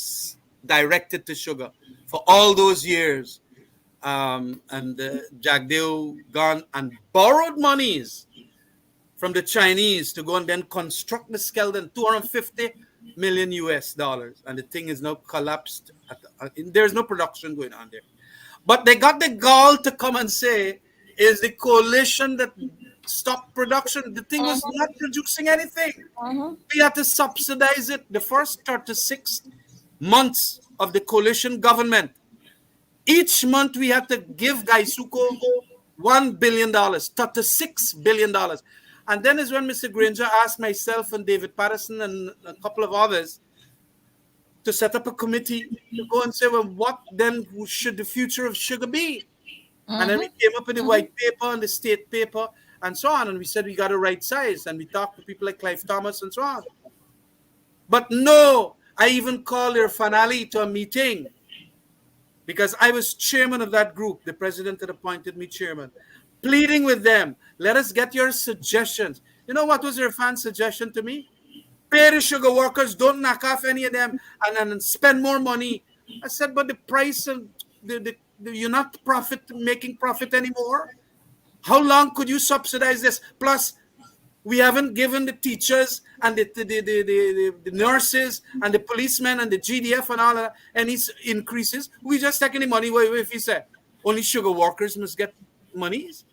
directed to sugar for all those years. And Jagdeo gone and borrowed monies from the Chinese to go and then construct the Skeldon, 250 million US dollars, and the thing is now collapsed. There's no production going on there. But they got the gall to come and say, is the coalition that stopped production. The thing was not producing anything. We had to subsidize it the first 36 months of the coalition government. Each month we had to give Gaisuko $1 billion, $36 billion. And then is when Mr. Granger asked myself and David Patterson and a couple of others to set up a committee to go and say, well, what then should the future of sugar be? And then we came up with the white paper and the state paper and so on. And we said we got a right size. And we talked to people like Clive Thomas and so on. But no, I even called their finale to a meeting because I was chairman of that group. The president had appointed me chairman, pleading with them, let us get your suggestions. You know what was their fan suggestion to me? Pay the sugar workers, don't knock off any of them, and then spend more money. I said, but the price of you're not making profit anymore. How long could you subsidize this? Plus, we haven't given the teachers and the nurses and the policemen and the GDF and all of that any increases. We just taking the money away. If you say only sugar workers must get monies,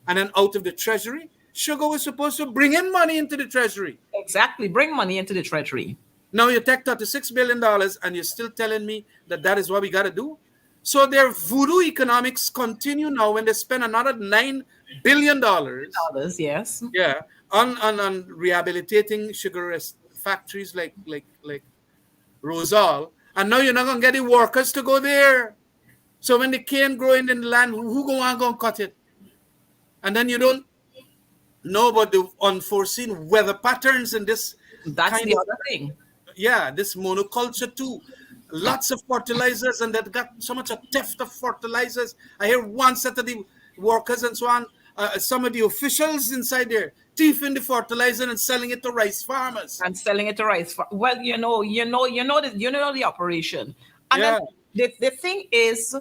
and then out of the treasury, sugar was supposed to bring in money into the treasury. exactly, bring money into the treasury. Now you take $36 billion and you're still telling me that is what we got to do? So their voodoo economics continue now when they spend another $9 billion Dollars, yes. yeah, on rehabilitating sugar factories like Rosal. And now you're not going to get the workers to go there. So when the cane growing in the land, who go and cut it? And then you don't know about the unforeseen weather patterns in this. That's the other thing. Yeah, this monoculture too. Lots of fertilizers, and that got so much a theft of fertilizers. I hear one set of the workers and so on, some of the officials inside there thieving the fertilizer and selling it to rice farmers. And selling it to rice. Well, you know the operation. And Yeah. then the thing is,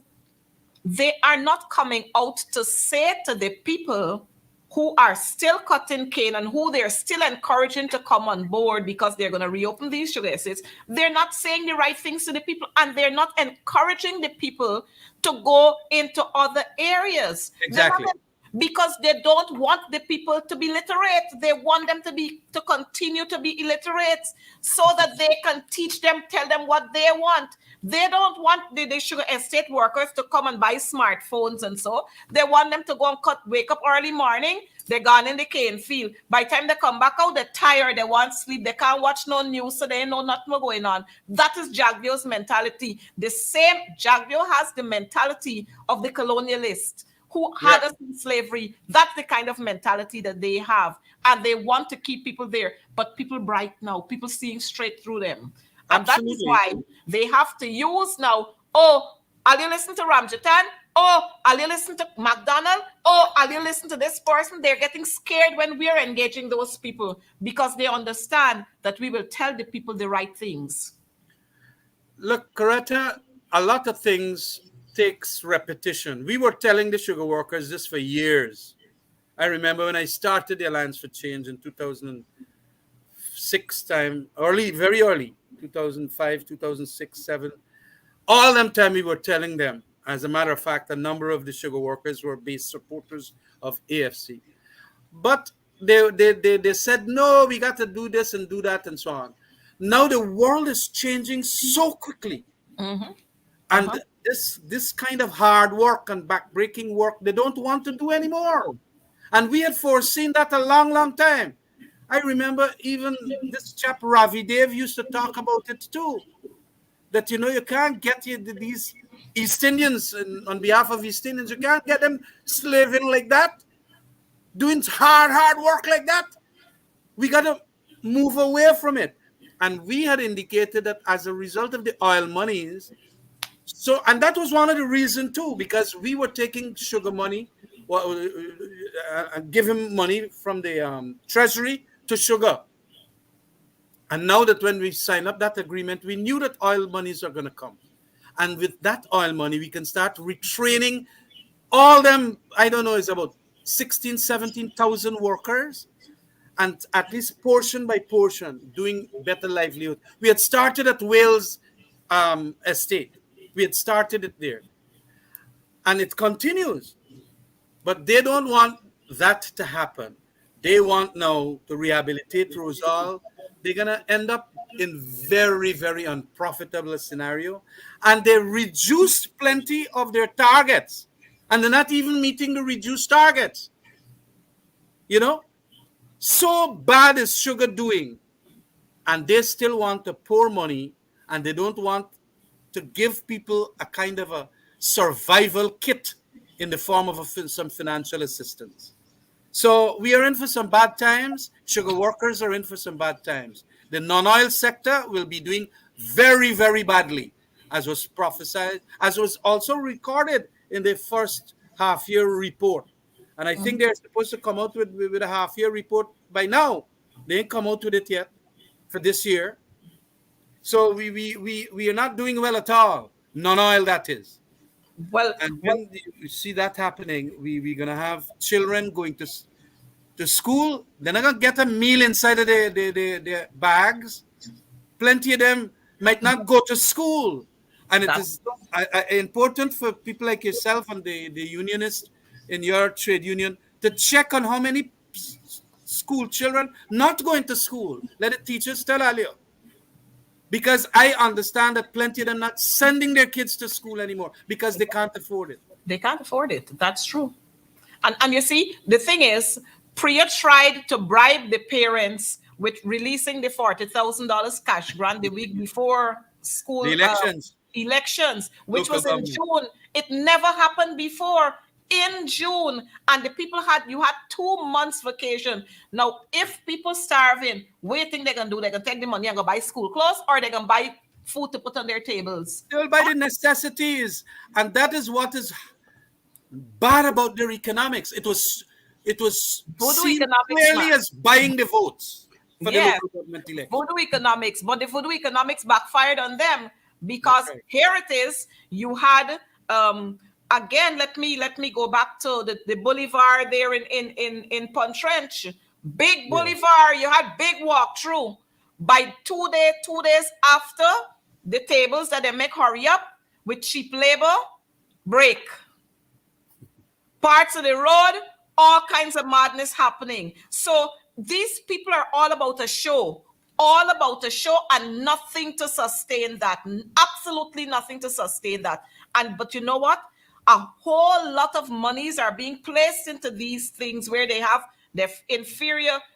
they are not coming out to say to the people who are still cutting cane and who they're still encouraging to come on board because they're going to reopen these sugar estates. They're not saying the right things to the people, and they're not encouraging the people to go into other areas. Exactly. because they don't want the people to be literate. They want them to continue to be illiterate so that they can teach them, tell them what they want. They don't want the sugar estate workers to come and buy smartphones and so. They want them to go and wake up early morning. They're gone in the cane field. By the time they come back out, they're tired. They want sleep. They can't watch no news, so they know nothing more going on. That is Jagvio's mentality. The same Jagvio has the mentality of the colonialist who had us in slavery. That's the kind of mentality that they have. And they want to keep people there. But people bright now. People seeing straight through them. And Absolutely. that is why they have to use now, oh, are you listening to Ramjatan? Oh, are you listening to McDonald? Oh, are you listening to this person? They're getting scared when we're engaging those people because they understand that we will tell the people the right things. Look, Coretta, a lot of things takes repetition. We were telling the sugar workers this for years. I remember when I started the Alliance for Change in 2006 time, very early, 2005, 2006, 7. All them time we were telling them. As a matter of fact, a number of the sugar workers were base supporters of AFC. But they said, no, we got to do this and do that and so on. Now the world is changing so quickly. Mm-hmm. And this kind of hard work and backbreaking work, they don't want to do anymore. And we had foreseen that a long, long time. I remember even this chap Ravi Dev used to talk about it too. That, you can't get these East Indians, on behalf of East Indians, you can't get them slaving like that, doing hard work like that. We got to move away from it. And we had indicated that as a result of the oil monies, and that was one of the reasons too, because we were taking sugar money, giving money from the treasury to sugar. And now that when we sign up that agreement, we knew that oil monies are going to come. And with that oil money, we can start retraining all them, I don't know, it's about 16, 17,000 workers. And at least portion by portion, doing better livelihood. We had started at Wales Estate. We had started it there. And it continues. But they don't want that to happen. They want now to rehabilitate Rosal. They're going to end up in very, very unprofitable scenario. And they reduced plenty of their targets. And they're not even meeting the reduced targets. So bad is sugar doing. And they still want to pour money, and they don't want to give people a kind of a survival kit in the form of some financial assistance. So we are in for some bad times. Sugar workers are in for some bad times. The non-oil sector will be doing very, very badly, as was prophesied, as was also recorded in the first half-year report. And I think they're supposed to come out with a half-year report by now. They ain't come out with it yet for this year. So we are not doing well at all. Non-oil, that is. Well, and when you see that happening, we're going to have children going to school. They're not going to get a meal inside of their bags. Plenty of them might not go to school. And it is important for people like yourself and the unionists in your trade union to check on how many school children not going to school. Let the teachers tell earlier. Because I understand that plenty of them not sending their kids to school anymore because they can't afford it. They can't afford it. That's true. And you see, the thing is, Priya tried to bribe the parents with releasing the $40,000 cash grant the week before school The elections, which Local was in government. June. It never happened before. In June, and the people you had 2 months vacation. Now, if people starving, what do you think they're gonna do? They're gonna take the money and go buy school clothes, or they're gonna buy food to put on their tables? They will buy the necessities, and that is what is bad about their economics. It was Voodoo seen economics, clearly man. as buying the votes for Yes. the local government election. Voodoo economics, but the voodoo economics backfired on them because That's right. here it is. You had again. Let me go back to the boulevard there in Pontrench. Big boulevard. You had big walkthrough. By 2 days after, the tables that they make hurry up with cheap labor break. Parts of the road all kinds of madness happening. So these people are all about a show, and nothing to sustain that. Absolutely nothing to sustain that. And but you know what? A whole lot of monies are being placed into these things where they have their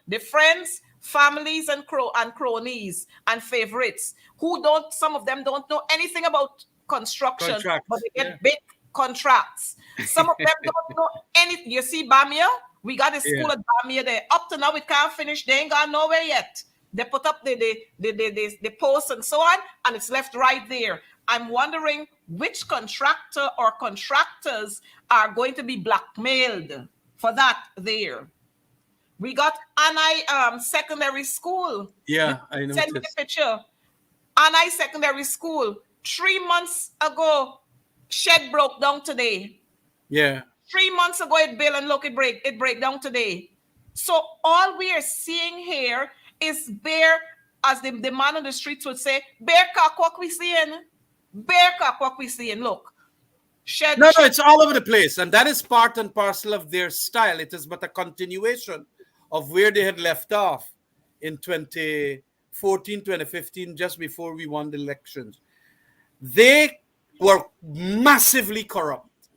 their friends, families, and cronies and favorites who don't. Some of them don't know anything about construction, but Contracts. they Yeah. get big contracts. Some of them don't know anything. You see, Bamia, we got a school Yeah. at Bamia there. Up to now, it can't finish. They ain't got nowhere yet. They put up the posts and so on, and it's left right there. I'm wondering which contractor or contractors are going to be blackmailed for that there. We got Anai Secondary School. Yeah, I Send me the noticed. picture. Anai Secondary School. 3 months ago, shed broke down today. Yeah. 3 months ago, it built and look, it break down today. So all we are seeing here is bare, as the man on the streets would say, bare cock what we seeing. Bare cock what we seeing. Look. Shed, No, shed. it's all over the place. And that is part and parcel of their style. It is but a continuation of where they had left off in 2014, 2015, just before we won the elections. They were massively corrupt.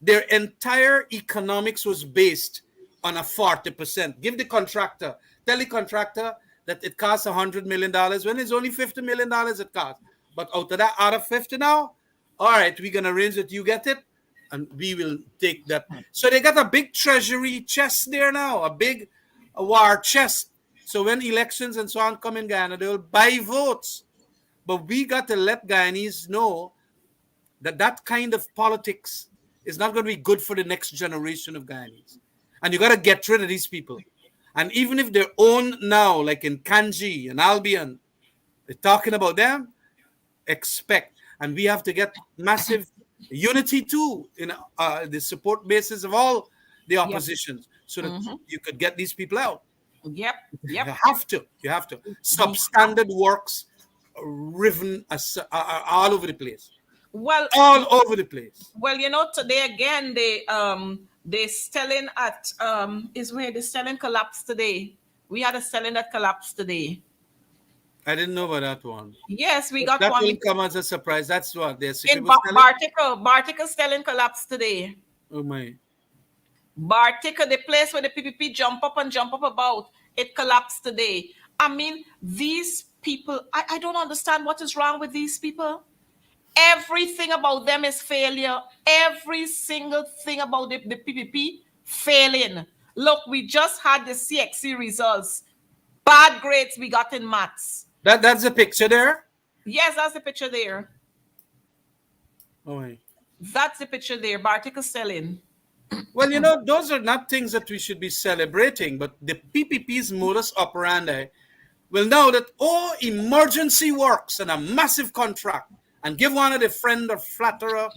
Their entire economics was based on a 40%. Give the contractor, tell the contractor that it costs $100 million when it's only $50 million it costs. But out of 50 now, all right, we're going to arrange that you get it, and we will take that. So they got a big treasury chest there now, a big war chest. So when elections and so on come in Guyana, they will buy votes. But we got to let Guyanese know that that kind of politics is not going to be good for the next generation of Guyanese. And you got to get rid of these people. And even if they're owned now, like in Kanji and Albion, they're talking about them, expect. And we have to get massive unity too in the support basis of all the oppositions so that you could get these people out. Yep. You have to. Substandard works riven all over the place. Well, All over the place. Well, today again they selling at is where the selling collapsed today. We had a selling that collapsed today. I didn't know about that one. Yes, we got That one. will come as a surprise. That's what they're In people selling. Bartica selling collapsed today. Oh my. Bartica, the place where the PPP jump up about, it collapsed today. I mean, these people, I don't understand what is wrong with these people. Everything about them is failure. Every single thing about the PPP failing. Look, we just had the CXC results. Bad grades we got in maths. That's the picture there? Yes, that's the picture there. Oh my. That's the picture there. Bartica selling. Well, those are not things that we should be celebrating, but the PPP's modus operandi will know that, emergency works and a massive contract, and give one of the friend or flatterer,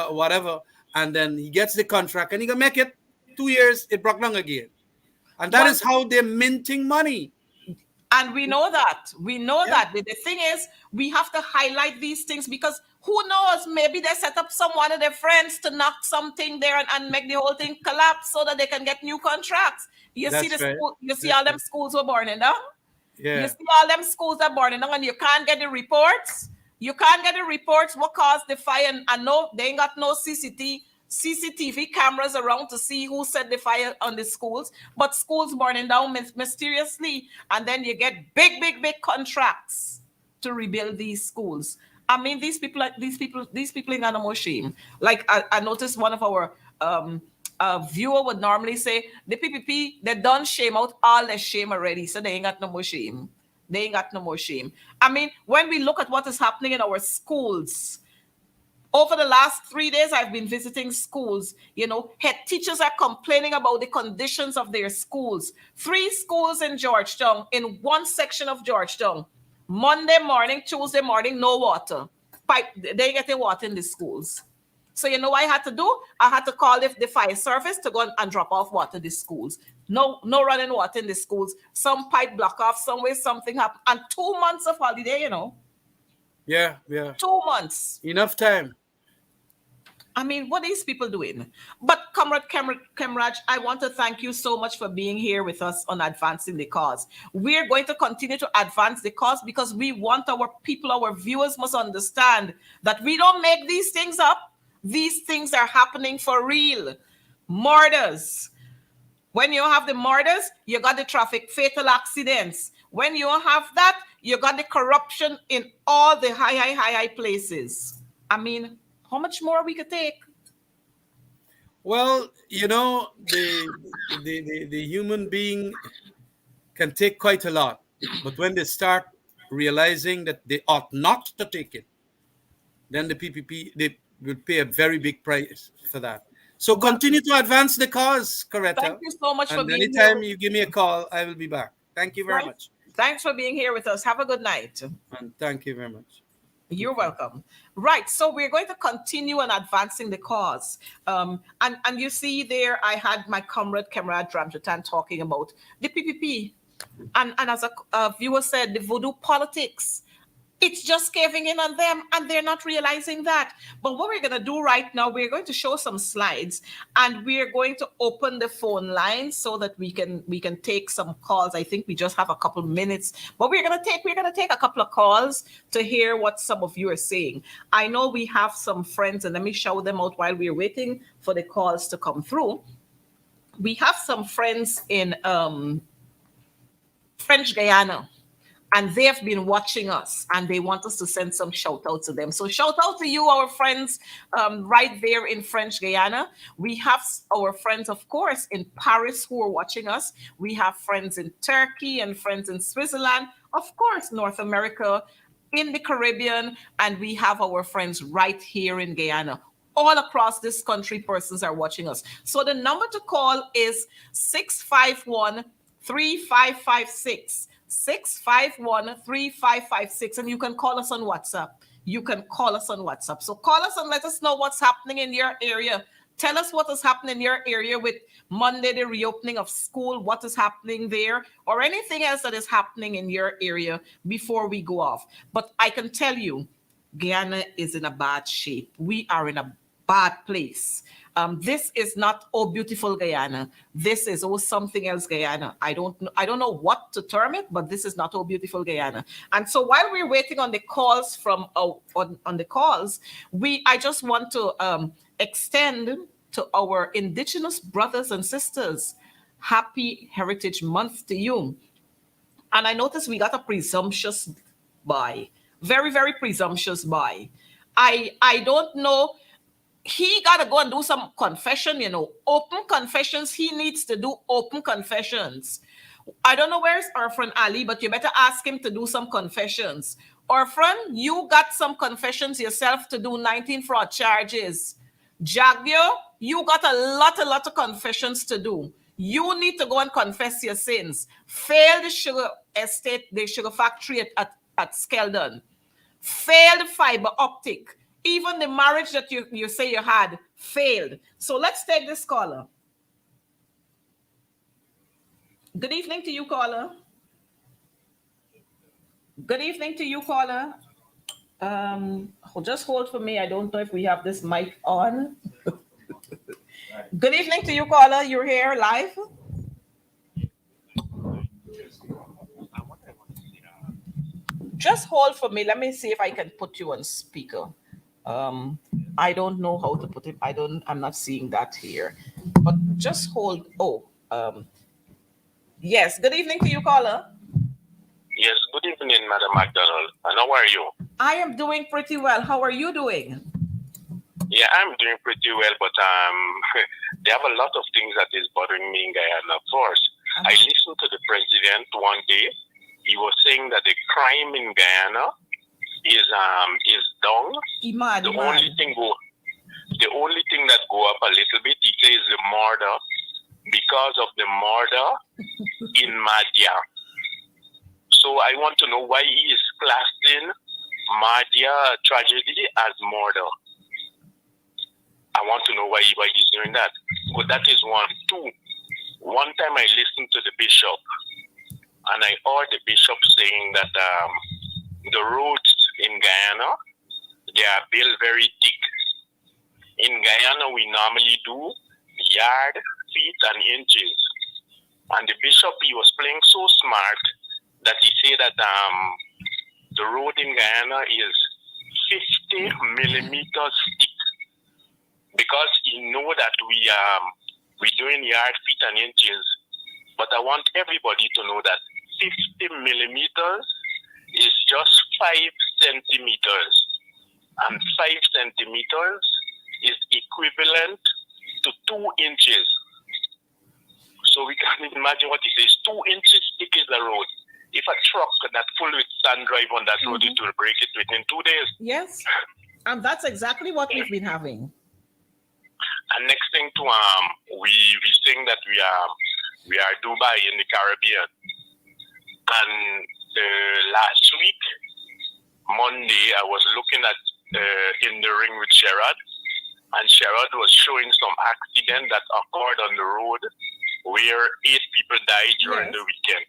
whatever, and then he gets the contract and he can make it 2 years, it broke down again. And that is how they're minting money. And we know that. We know that. The thing is, we have to highlight these things because who knows, maybe they set up some one of their friends to knock something there and make the whole thing collapse so that they can get new contracts. You see school, you see all them schools were burning down? Yeah. You see all them schools are burning down and you can't get the reports. You can't get the reports what caused the fire. And no, they ain't got no CCTV cameras around to see who set the fire on the schools, but schools burning down mysteriously, and then you get big contracts to rebuild these schools. I mean, these people ain't got no more shame. Like I noticed one of our viewer would normally say, the PPP, they done shame out all their shame already, so they ain't got no more shame. They ain't got no more shame. I mean, when we look at what is happening in our schools, over the last 3 days, I've been visiting schools. Head teachers are complaining about the conditions of their schools. 3 schools in Georgetown, in one section of Georgetown. Monday morning, Tuesday morning, no water. They ain't getting water in the schools. So you know what I had to do? I had to call the fire service to go and drop off water in the schools. No running water in the schools. Some pipe block off, somewhere something happened. And 2 months of holiday, Yeah. 2 months. Enough time. I mean, what are these people doing? But Comrade, I want to thank you so much for being here with us on advancing the cause. We're going to continue to advance the cause because we want our people, our viewers must understand that we don't make these things up. These things are happening for real. Murders. When you have the murders, you got the traffic fatal accidents. When you have that, you got the corruption in all the high places. I mean, how much more we could take? Well, the human being can take quite a lot, but when they start realizing that they ought not to take it, then the PPP they will pay a very big price for that. So Well, continue to advance the cause, thank Coretta. you so much for And being here. anytime you give me a call, I will be back. Thank you very much. Thanks for being here with us. Have a good night. And thank you very much. You're welcome. Right. So we're going to continue on advancing the cause. And you see there, I had my comrade Ramjatan talking about the PPP. And as a viewer said, the voodoo politics. It's just caving in on them and they're not realizing that. But what we're going to do right now, we're going to show some slides and we're going to open the phone lines so that we can take some calls. I think we just have a couple minutes, but we're going to take a couple of calls to hear what some of you are saying. I know we have some friends, and let me show them out while we're waiting for the calls to come through. We have some friends in French Guyana, and they have been watching us and they want us to send some shout out to them. So shout out to you, our friends right there in French Guyana. We have our friends, of course, in Paris who are watching us. We have friends in Turkey and friends in Switzerland, of course, North America, in the Caribbean, and we have our friends right here in Guyana. All across this country, persons are watching us. So the number to call is 651-3556. 651-3556, and you can call us on WhatsApp. So call us and let us know what's happening in your area. Tell us what is happening in your area with Monday, the reopening of school, what is happening there, or anything else that is happening in your area before we go off. But I can tell you, Guyana is in a bad shape. We are in a bad place. This is not oh beautiful Guyana. This is oh something else Guyana. I don't know what to term it, but this is not oh beautiful Guyana. And so while we're waiting on the calls from on the calls, I just want to extend to our Indigenous brothers and sisters, happy Heritage Month to you. And I noticed we got a presumptuous buy, very very presumptuous buy. I don't know. He got to go and do some confession, open confessions. He needs to do open confessions. I don't know where's our friend Ali, but you better ask him to do some confessions. Our friend, you got some confessions yourself to do 19 fraud charges. Jagdio, you got a lot of confessions to do. You need to go and confess your sins. Failed the sugar estate, the sugar factory at Skeldon. Failed fiber optic. Even the marriage that you say you had failed. So let's take this caller. Good evening to you, caller. Good evening to you, caller. Just hold for me. I don't know if we have this mic on. Good evening to you, caller. You're here live. Just hold for me. Let me see if I can put you on speaker. I don't know how to put it. I'm not seeing that here. But just hold. Yes. Good evening to you, caller. Yes, good evening, Madam McDonald. And how are you? I am doing pretty well. How are you doing? Yeah, I'm doing pretty well, but there have a lot of things that is bothering me in Guyana. First, I listened to the president one day. He was saying that the crime in Guyana is down. The only thing that go up a little bit, he says the murder, because of the murder in Madhya. So I want to know why he is classing Madhya tragedy as murder. I want to know why he's doing that. But that is one. Two, one time I listened to the bishop, and I heard the bishop saying that the roads in Guyana, they are built very thick. In Guyana, we normally do yard, feet, and inches. And the bishop, he was playing so smart that he said that the road in Guyana is 50 millimeters thick, because he know that we doing yard, feet, and inches. But I want everybody to know that 50 millimeters is just 5 centimeters. And 5 centimeters is equivalent to 2 inches. So we can imagine what he says. 2 inches thick is the road. If a truck that full with sand drive on that road, it will break it within 2 days. Yes. And that's exactly what we've been having. And next thing to we think that we are Dubai in the Caribbean. And last week, Monday, I was looking at in the ring with Sherrod, and Sherrod was showing some accident that occurred on the road where 8 people died during the weekend.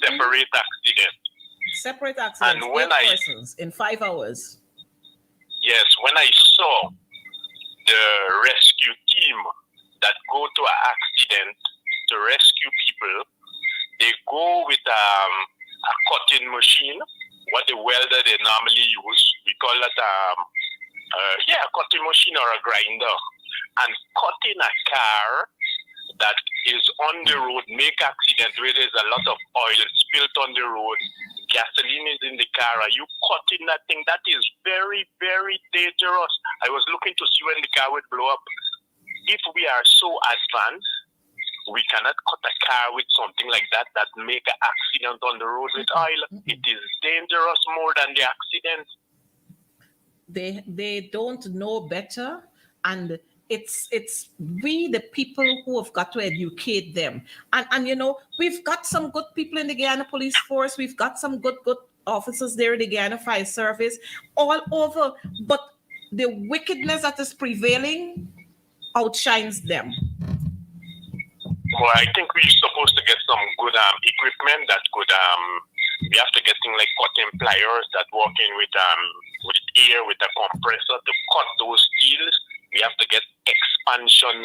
Separate accident. Separate accidents. And when 8 persons in 5 hours. Yes, when I saw the rescue team that go to an accident to rescue people, they go with a cutting machine, what the welder they normally use. We call it a cutting machine or a grinder. And cutting a car that is on the road, make accident where there's a lot of oil spilled on the road, gasoline is in the car, are you cutting that thing? That is very, very dangerous. I was looking to see when the car would blow up. If we are so advanced, we cannot cut a car with something like that make an accident on the road with oil. It is dangerous more than the accident. They don't know better, and it's we the people who have got to educate them. And you know, we've got some good people in the Guyana Police Force. We've got some good officers there in the Guyana Fire Service all over, but the wickedness that is prevailing outshines them. Well, I think we're supposed to get some good equipment that could we have to get things like cutting pliers that work in with air with a compressor to cut those steels. We have to get expansion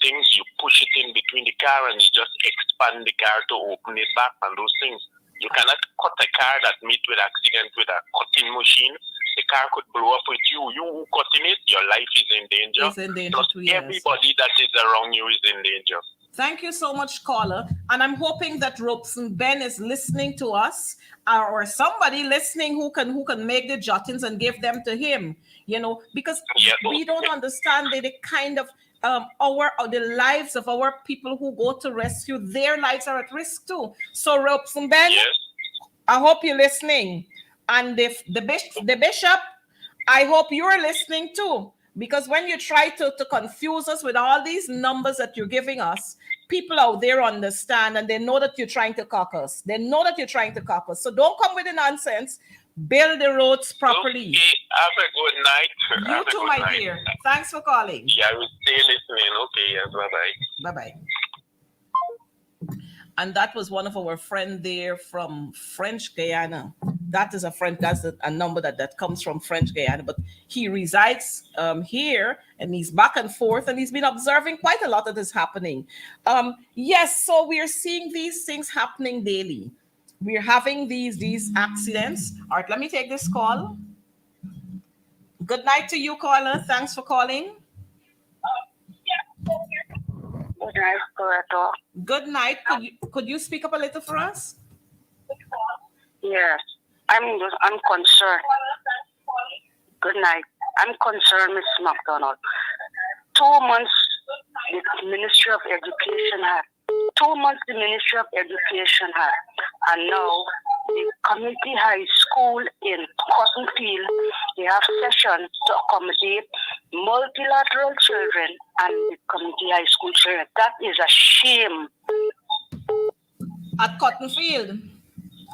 things. You push it in between the car and you just expand the car to open it back and those things. You cannot cut a car that meet with accident with a cutting machine. The car could blow up with you. You who cutting it, your life is in danger. It's in danger Plus too, yes. everybody that is around you is in danger. Thank you so much, caller. And I'm hoping that Robeson Ben is listening to us, or somebody listening who can make the jottings and give them to him. You know, because we don't understand the kind of the lives of our people who go to rescue. Their lives are at risk too. So Robeson Ben, I hope you're listening. And if the bishop, I hope you're listening too. Because when you try to confuse us with all these numbers that you're giving us, people out there understand and they know that you're trying to cock us. They know that you're trying to cock us. So don't come with the nonsense. Build the roads properly. Okay, have a good night. You too, my dear. Thanks for calling. Yeah, I will stay listening. Okay, yes, bye-bye. Bye-bye. And that was one of our friends there from French Guyana. That is a friend, that's a number that comes from French Guyana, but he resides here and he's back and forth and he's been observing quite a lot that is happening. Yes, so we are seeing these things happening daily. We're having these accidents. All right, let me take this call. Good night to you, caller. Thanks for calling. Good night, Coretta. Good night. Could you speak up a little for us? Yes, I'm concerned. Good night. I'm concerned, Miss McDonald. 2 months the Ministry of Education had. 2 months the Ministry of Education had. And now the community high school in Cottonfield, they have sessions to accommodate multilateral children and the community high school children. That is a shame. At Cottonfield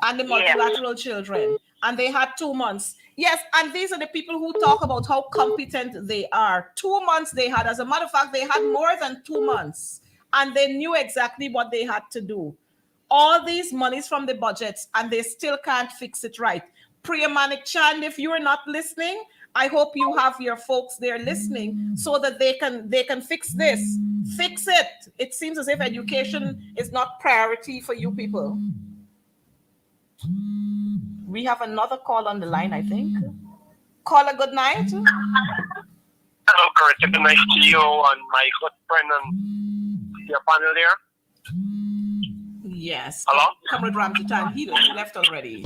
and the multilateral children. And they had 2 months. Yes, and these are the people who talk about how competent they are. 2 months they had. As a matter of fact, they had more than 2 months. And they knew exactly what they had to do. All these monies from the budgets, and they still can't fix it right. Priya Manik Chand, if you are not listening, I hope you have your folks there listening so that they can fix this. Fix it. It seems as if education is not priority for you people. We have another call on the line, I think. Caller, good night. Hello, Coretta. Good night to you and my good friend and your panel there. Yes. Hello? Comrade Ramjitan, he left already.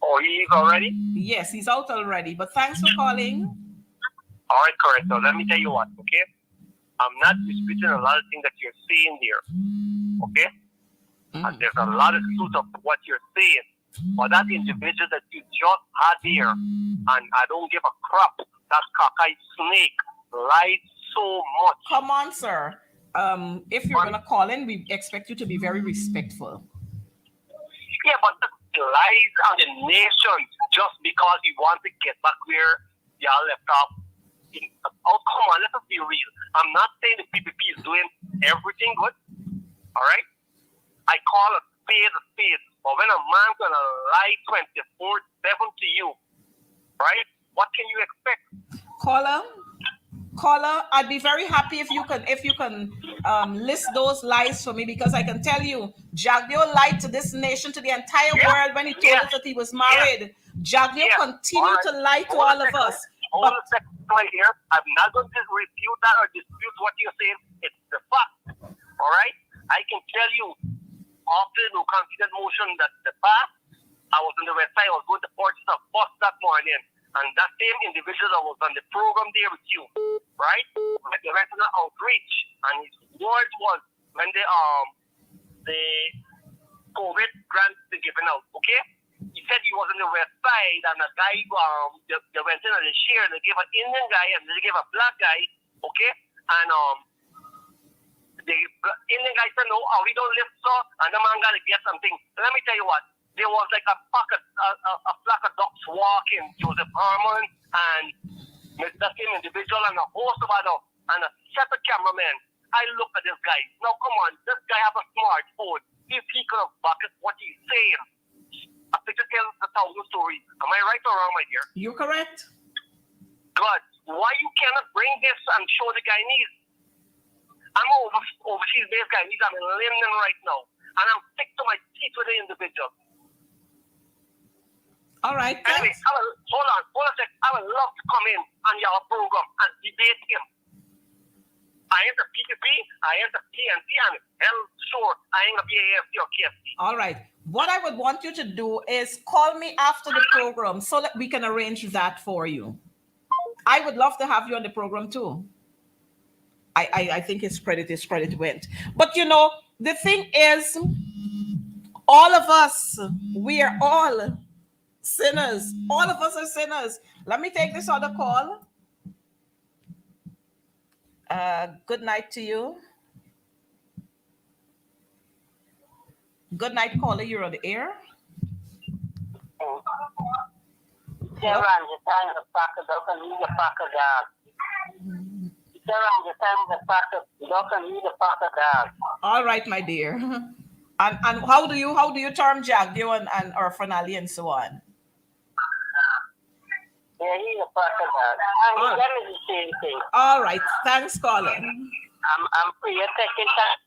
Oh, he's already? Yes, he's out already. But thanks for calling. All right, Coretta. Let me tell you what, okay? I'm not disputing a lot of things that you're saying there, okay? And there's a lot of truth of what you're saying. But that individual that you just had here, and I don't give a crap, that cockeyed snake lied so much. Come on, sir. If you're going to call in, we expect you to be very respectful. Yeah, but the lies on the nation just because you want to get back where y'all left off. Oh, come on, let us be real. I'm not saying the PPP is doing everything good, all right? I call a spade a spade. But when a man's going to lie 24/7 to you, right, what can you expect? Caller, I'd be very happy if you can list those lies for me, because I can tell you, Jagdeo lied to this nation, to the entire world when he told us that he was married. Jagdeo continued to lie to all of us. Hold a second right here. I'm not going to refute that or dispute what you're saying. It's the fact. All right? I can tell you, after the no confidence motion that the past, I was on the website, I was going to purchase a bus that morning. And that same individual that was on the program there with you, right? Like the resident outreach. And his words was when the COVID grants were given out, okay? He said he was on the west side and a guy, they went in and they shared, they gave an Indian guy and they gave a black guy, okay? And the Indian guy said, no, we don't live so, and the man got to get something. Let me tell you what, there was like a flock of ducks walking, Joseph Harmon and that same individual and a host of other, and a set of cameramen. I look at this guy. Now, come on, this guy have a smartphone. If he could have bucket what he's saying, a picture tells the thousand story. Am I right or wrong, my dear? You're correct. God, why you cannot bring this and show the Guyanese? I'm overseas based Guyanese. I'm in London right now, and I'm sick to my teeth with the individual. All right. Anyway, hold on a sec. I would love to come in on your program and debate him. I ain't the PPP, I ain't the PNC, and hell sure, I ain't the AFC or KFC. All right. What I would want you to do is call me after the program so that we can arrange that for you. I would love to have you on the program too. I think his credit went. But you know, the thing is, all of us, we are all sinners. All of us are sinners. Let me take this other call. Good night to you. Good night, caller. You're on the air. All right, my dear. And how do you term Jagdeo and or Fanali and so on? Yeah, he's a fucker dog. Let me just say anything. All right, thanks, caller. I'm free. You're taking time.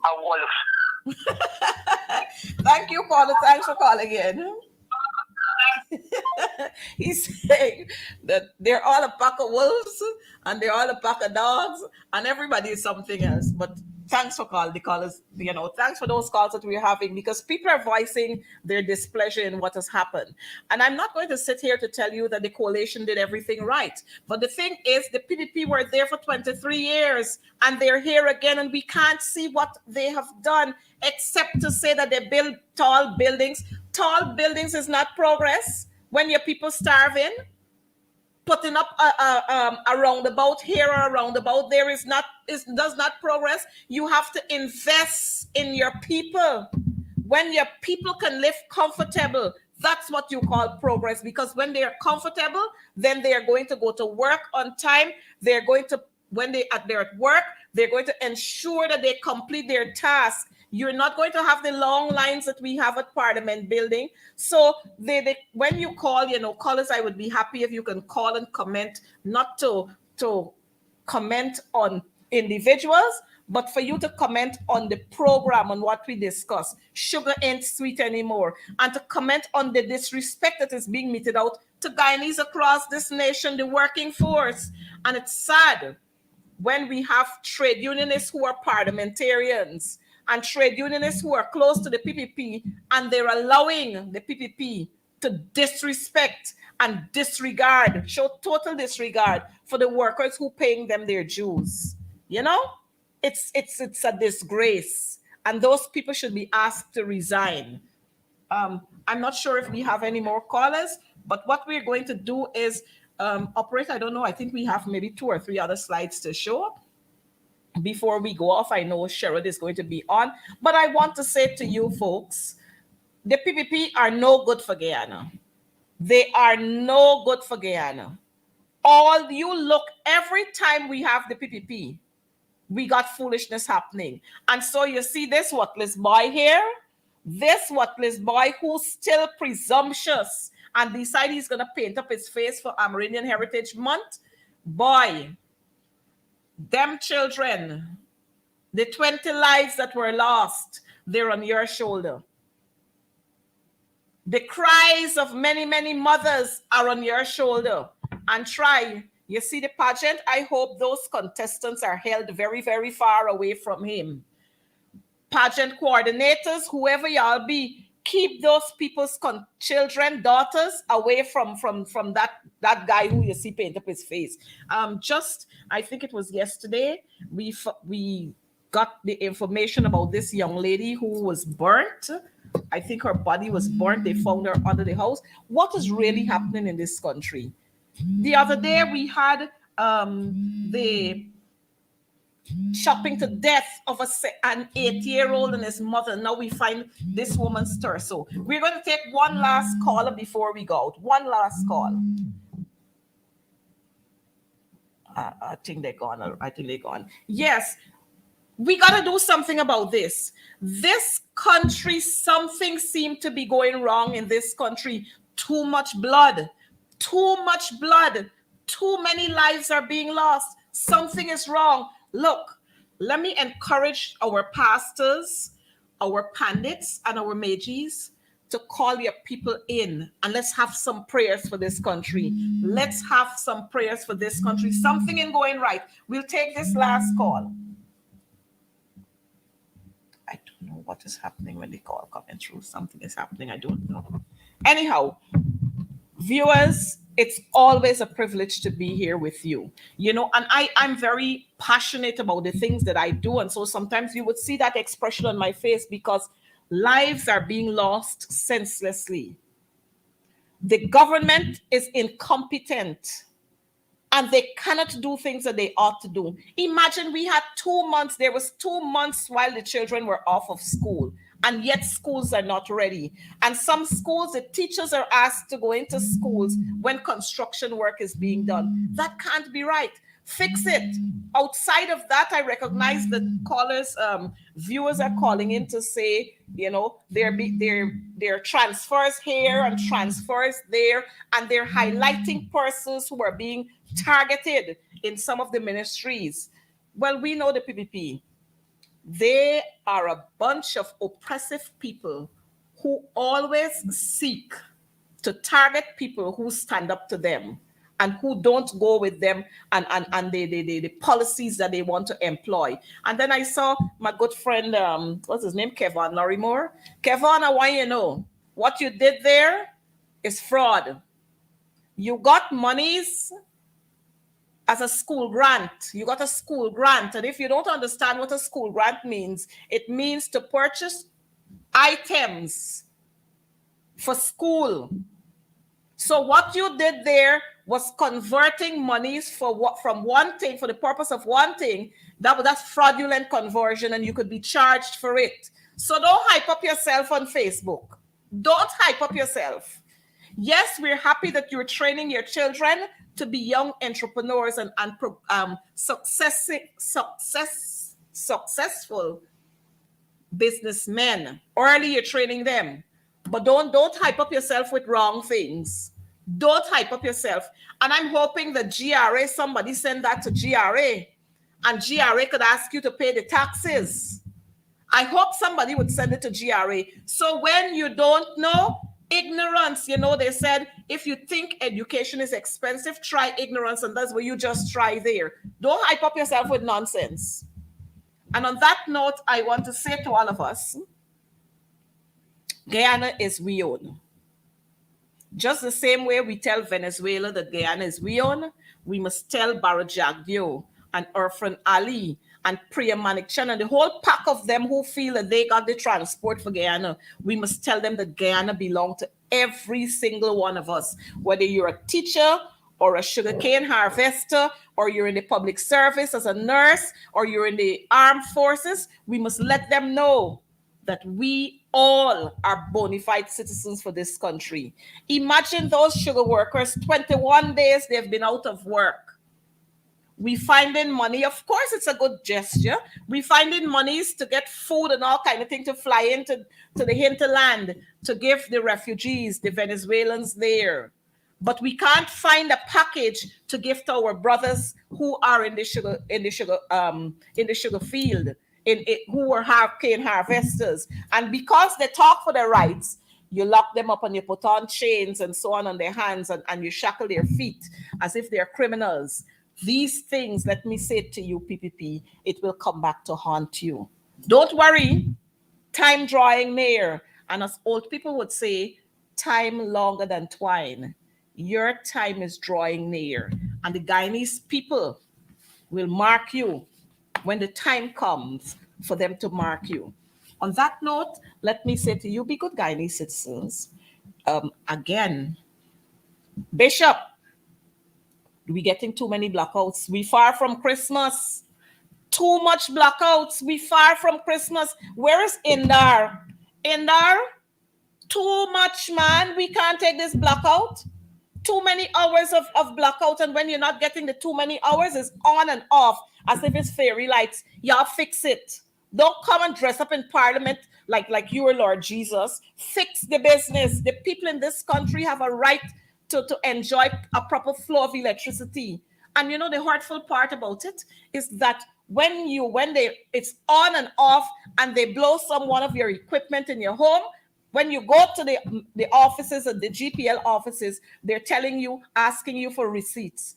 A wolf. Thank you, caller. Thanks for calling in. He's saying that they're all a pack of wolves and they're all a pack of dogs and everybody is something else. But thanks for calling the callers. You know, thanks for those calls that we're having, because people are voicing their displeasure in what has happened. And I'm not going to sit here to tell you that the coalition did everything right. But the thing is, the PDP were there for 23 years and they're here again, and we can't see what they have done except to say that they build tall buildings. Tall buildings is not progress when your people starving. Putting up a roundabout here or a roundabout there does not progress. You have to invest in your people. When your people can live comfortable, that's what you call progress. Because when they are comfortable, then they are going to go to work on time. They're going to when they're at work, they're going to ensure that they complete their task. You're not going to have the long lines that we have at Parliament building. So when you call, callers, I would be happy if you can call and comment, not to comment on individuals, but for you to comment on the program, on what we discuss. Sugar ain't sweet anymore. And to comment on the disrespect that is being meted out to Guyanese across this nation, the working force. And it's sad when we have trade unionists who are parliamentarians and trade unionists who are close to the PPP, and they're allowing the PPP to disrespect and disregard, show total disregard for the workers who paying them their dues. It's a disgrace, and those people should be asked to resign. I'm not sure if we have any more callers, but what we're going to do is, operator, I don't know, I think we have maybe 2 or 3 other slides to show before we go off. I know Sherrod is going to be on, but I want to say to you folks, the PPP are no good for Guyana. They are no good for Guyana. All you look, every time we have the PPP, we got foolishness happening. And so you see this worthless boy here, this worthless boy who's still presumptuous and decide he's going to paint up his face for Amerindian Heritage Month. Boy, them children, the 20 lives that were lost, they're on your shoulder. The cries of many, many mothers are on your shoulder. And you see the pageant, I hope those contestants are held very, very far away from him. Pageant coordinators, whoever y'all be, keep those people's children, daughters away from that guy who you see paint up his face. I think it was yesterday, we got the information about this young lady who was burnt. I think her body was burnt. They found her under the house. What is really happening in this country? The other day we had the chopping to death of an 8-year-old and his mother. Now we find this woman's torso. We're going to take one last caller before we go out. One last call. I think they're gone. Yes, we got to do something about this. This country, something seemed to be going wrong in this country. Too much blood. Too much blood. Too many lives are being lost. Something is wrong. Look, let me encourage our pastors, our pandits, and our mages to call your people in, and let's have some prayers for this country. Let's have some prayers for this country. Something ain't going right. We'll take this last call. I don't know what is happening when the call coming through. Something is happening. I don't know. Anyhow, viewers, it's always a privilege to be here with you, and I'm very passionate about the things that I do. And so sometimes you would see that expression on my face because lives are being lost senselessly. The government is incompetent and they cannot do things that they ought to do. Imagine we had 2 months. There was 2 months while the children were off of school. And yet schools are not ready. And some schools, the teachers are asked to go into schools when construction work is being done. That can't be right. Fix it. Outside of that, I recognize that callers, viewers are calling in to say, there are transfers here and transfers there, and they're highlighting persons who are being targeted in some of the ministries. Well, we know the PPP. They are a bunch of oppressive people who always seek to target people who stand up to them and who don't go with them and the policies that they want to employ. And then I saw my good friend, what's his name? Kevon Lorimore. Kevon, I want you to know, what you did there is fraud. You got monies as a school grant. You got a school grant. And if you don't understand what a school grant means, it means to purchase items for school. So what you did there was converting monies from one thing, for the purpose of one thing. That's fraudulent conversion, and you could be charged for it. So don't hype up yourself on Facebook. Don't hype up yourself. Yes, we're happy that you're training your children to be young entrepreneurs and successful businessmen. Early you're training them. But don't hype up yourself with wrong things. Don't hype up yourself. And I'm hoping that GRA, somebody send that to GRA, and GRA could ask you to pay the taxes. I hope somebody would send it to GRA. So when you don't know, ignorance, they said, if you think education is expensive, try ignorance, and that's where you just try there. Don't hype up yourself with nonsense. And on that note, I want to say to all of us, Guyana is we own. Just the same way we tell Venezuela that Guyana is we own, we must tell Barajagdio and Irfan Ali and Priya Manikchan and the whole pack of them who feel that they got the transport for Guyana. We must tell them that Guyana belongs to every single one of us, whether you're a teacher or a sugarcane harvester, or you're in the public service as a nurse, or you're in the armed forces. We must let them know that we all are bona fide citizens for this country. Imagine those sugar workers, 21 days they've been out of work. We finding money. Of course, it's a good gesture. We finding monies to get food and all kind of thing to fly into the hinterland to give the refugees, the Venezuelans there. But we can't find a package to give to our brothers who are in the sugar field, who are cane harvesters. And because they talk for their rights, you lock them up and you put on chains and so on their hands, and you shackle their feet as if they're criminals. These things, let me say to you, PPP, it will come back to haunt you. Don't worry, time drawing near. And as old people would say, time longer than twine. Your time is drawing near. And the Guyanese people will mark you when the time comes for them to mark you. On that note, let me say to you, be good Guyanese citizens. Again, Bishop, we getting too many blackouts. We far from Christmas. Too much blackouts. We far from Christmas. Where is Indar? Indar? Too much, man. We can't take this blackout. Too many hours of blackout, and when you're not getting the too many hours, it's on and off as if it's fairy lights. Y'all fix it. Don't come and dress up in parliament like you are Lord Jesus. Fix the business. The people in this country have a right to enjoy a proper flow of electricity. And the hurtful part about it is that when it's on and off and they blow one of your equipment in your home, when you go to the offices and the GPL offices, they're asking you for receipts.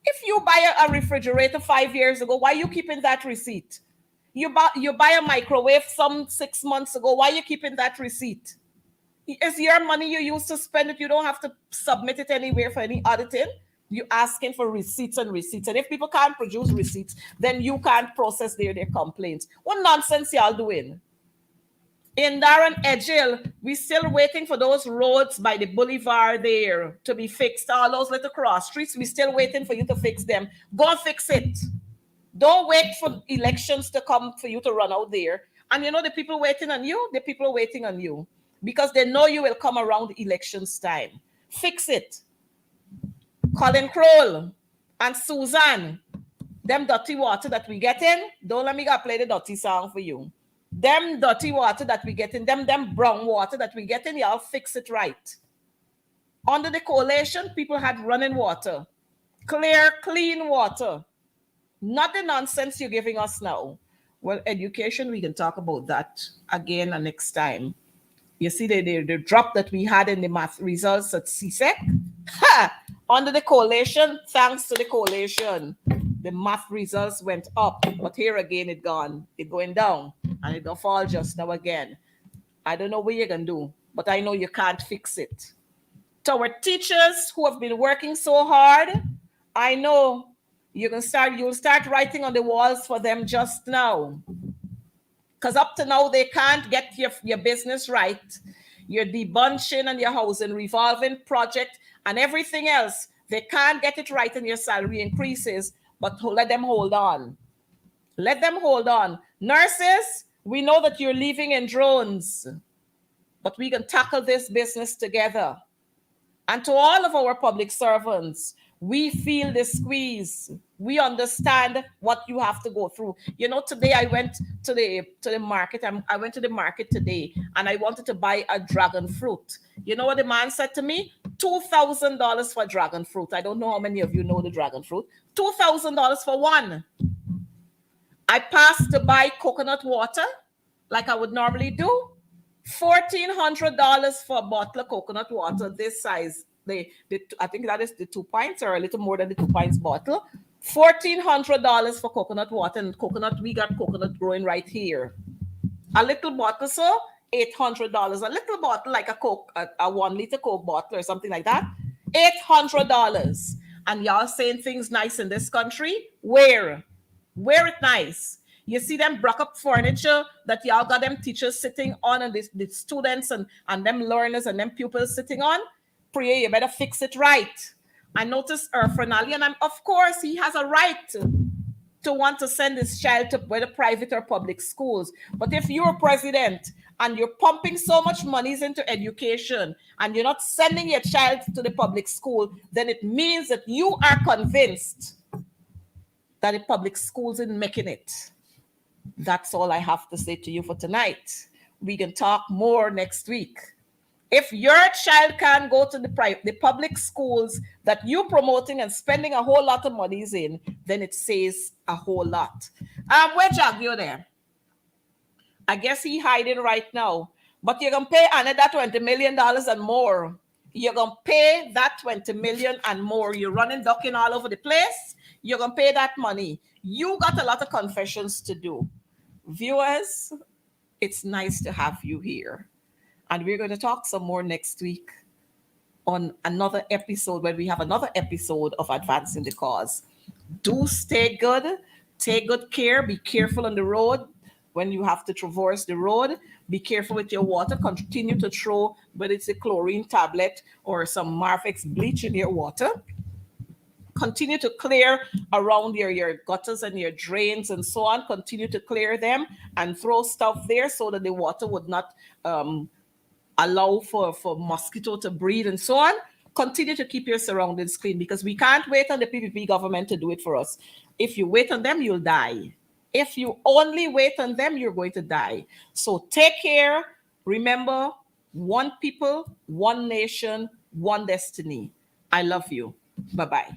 If you buy a refrigerator 5 years ago, why are you keeping that receipt? You buy a microwave some 6 months ago, why are you keeping that receipt? It's your money you use to spend it. You don't have to submit it anywhere for any auditing. You're asking for receipts and receipts. And if people can't produce receipts, then you can't process their complaints. What nonsense y'all doing? In Darren Edgell, we're still waiting for those roads by the boulevard there to be fixed. All those little cross streets, we're still waiting for you to fix them. Go and fix it. Don't wait for elections to come for you to run out there. And the people waiting on you, the people are waiting on you because they know you will come around the elections time. Fix it. Colin Crowell and Susan, them dirty water that we get in, don't let me go play the dirty song for you. Them dirty water that we get in, them brown water that we get in, y'all fix it right. Under the coalition, people had running water, clear, clean water. Not the nonsense you're giving us now. Well, education, we can talk about that again and next time. You see the drop that we had in the math results at CSEC? Under the coalition, thanks to the coalition, the math results went up. But here again, it's going down. And it's going to fall just now again. I don't know what you're going to do, but I know you can't fix it. To our teachers who have been working so hard, I know you'll start writing on the walls for them just now. Because up to now, they can't get your business right. Your debunching and your housing revolving project and everything else, they can't get it right in your salary increases, but let them hold on. Let them hold on. Nurses, we know that you're leaving in drones, but we can tackle this business together. And to all of our public servants, we feel the squeeze. We understand what you have to go through. You know, today I went to the market. I went to the market today and I wanted to buy a dragon fruit. You know what the man said to me? $2,000 for dragon fruit. I don't know how many of you know the dragon fruit. $2,000 for one. I passed to buy coconut water like I would normally do. $1,400 for a bottle of coconut water this size. I think that is the 2 pints or a little more than the 2 pints bottle. $1,400 for coconut water. And coconut, we got coconut growing right here. A little bottle, so $800. A little bottle like a Coke, a 1 liter Coke bottle or something like that. $800. And y'all saying things nice in this country? Where it nice. You see them broke up furniture that y'all got them teachers sitting on and the students and them learners and them pupils sitting on? Pray, you better fix it right. I noticed Fernali, and of course, he has a right to want to send his child to whether private or public schools. But if you're president and you're pumping so much monies into education and you're not sending your child to the public school, then it means that you are convinced that the public schools isn't making it. That's all I have to say to you for tonight. We can talk more next week. If your child can't go to the public schools that you're promoting and spending a whole lot of monies in, then it says a whole lot. Where Jagio there? I guess he hiding right now. But you're going to pay another $20 million and more. You're going to pay that $20 million and more. You're running, ducking all over the place. You're going to pay that money. You got a lot of confessions to do. Viewers, it's nice to have you here. And we're going to talk some more next week on another episode when we have another episode of Advancing the Cause. Do stay good. Take good care. Be careful on the road when you have to traverse the road. Be careful with your water. Continue to throw, whether it's a chlorine tablet or some Marfex bleach in your water. Continue to clear around your gutters and your drains and so on. Continue to clear them and throw stuff there so that the water would not allow for mosquito to breed and so on. Continue to keep your surroundings clean because we can't wait on the PPP government to do it for us. If you wait on them, you'll die. If you only wait on them, you're going to die. So take care. Remember, one people, one nation, one destiny. I love you. Bye-bye.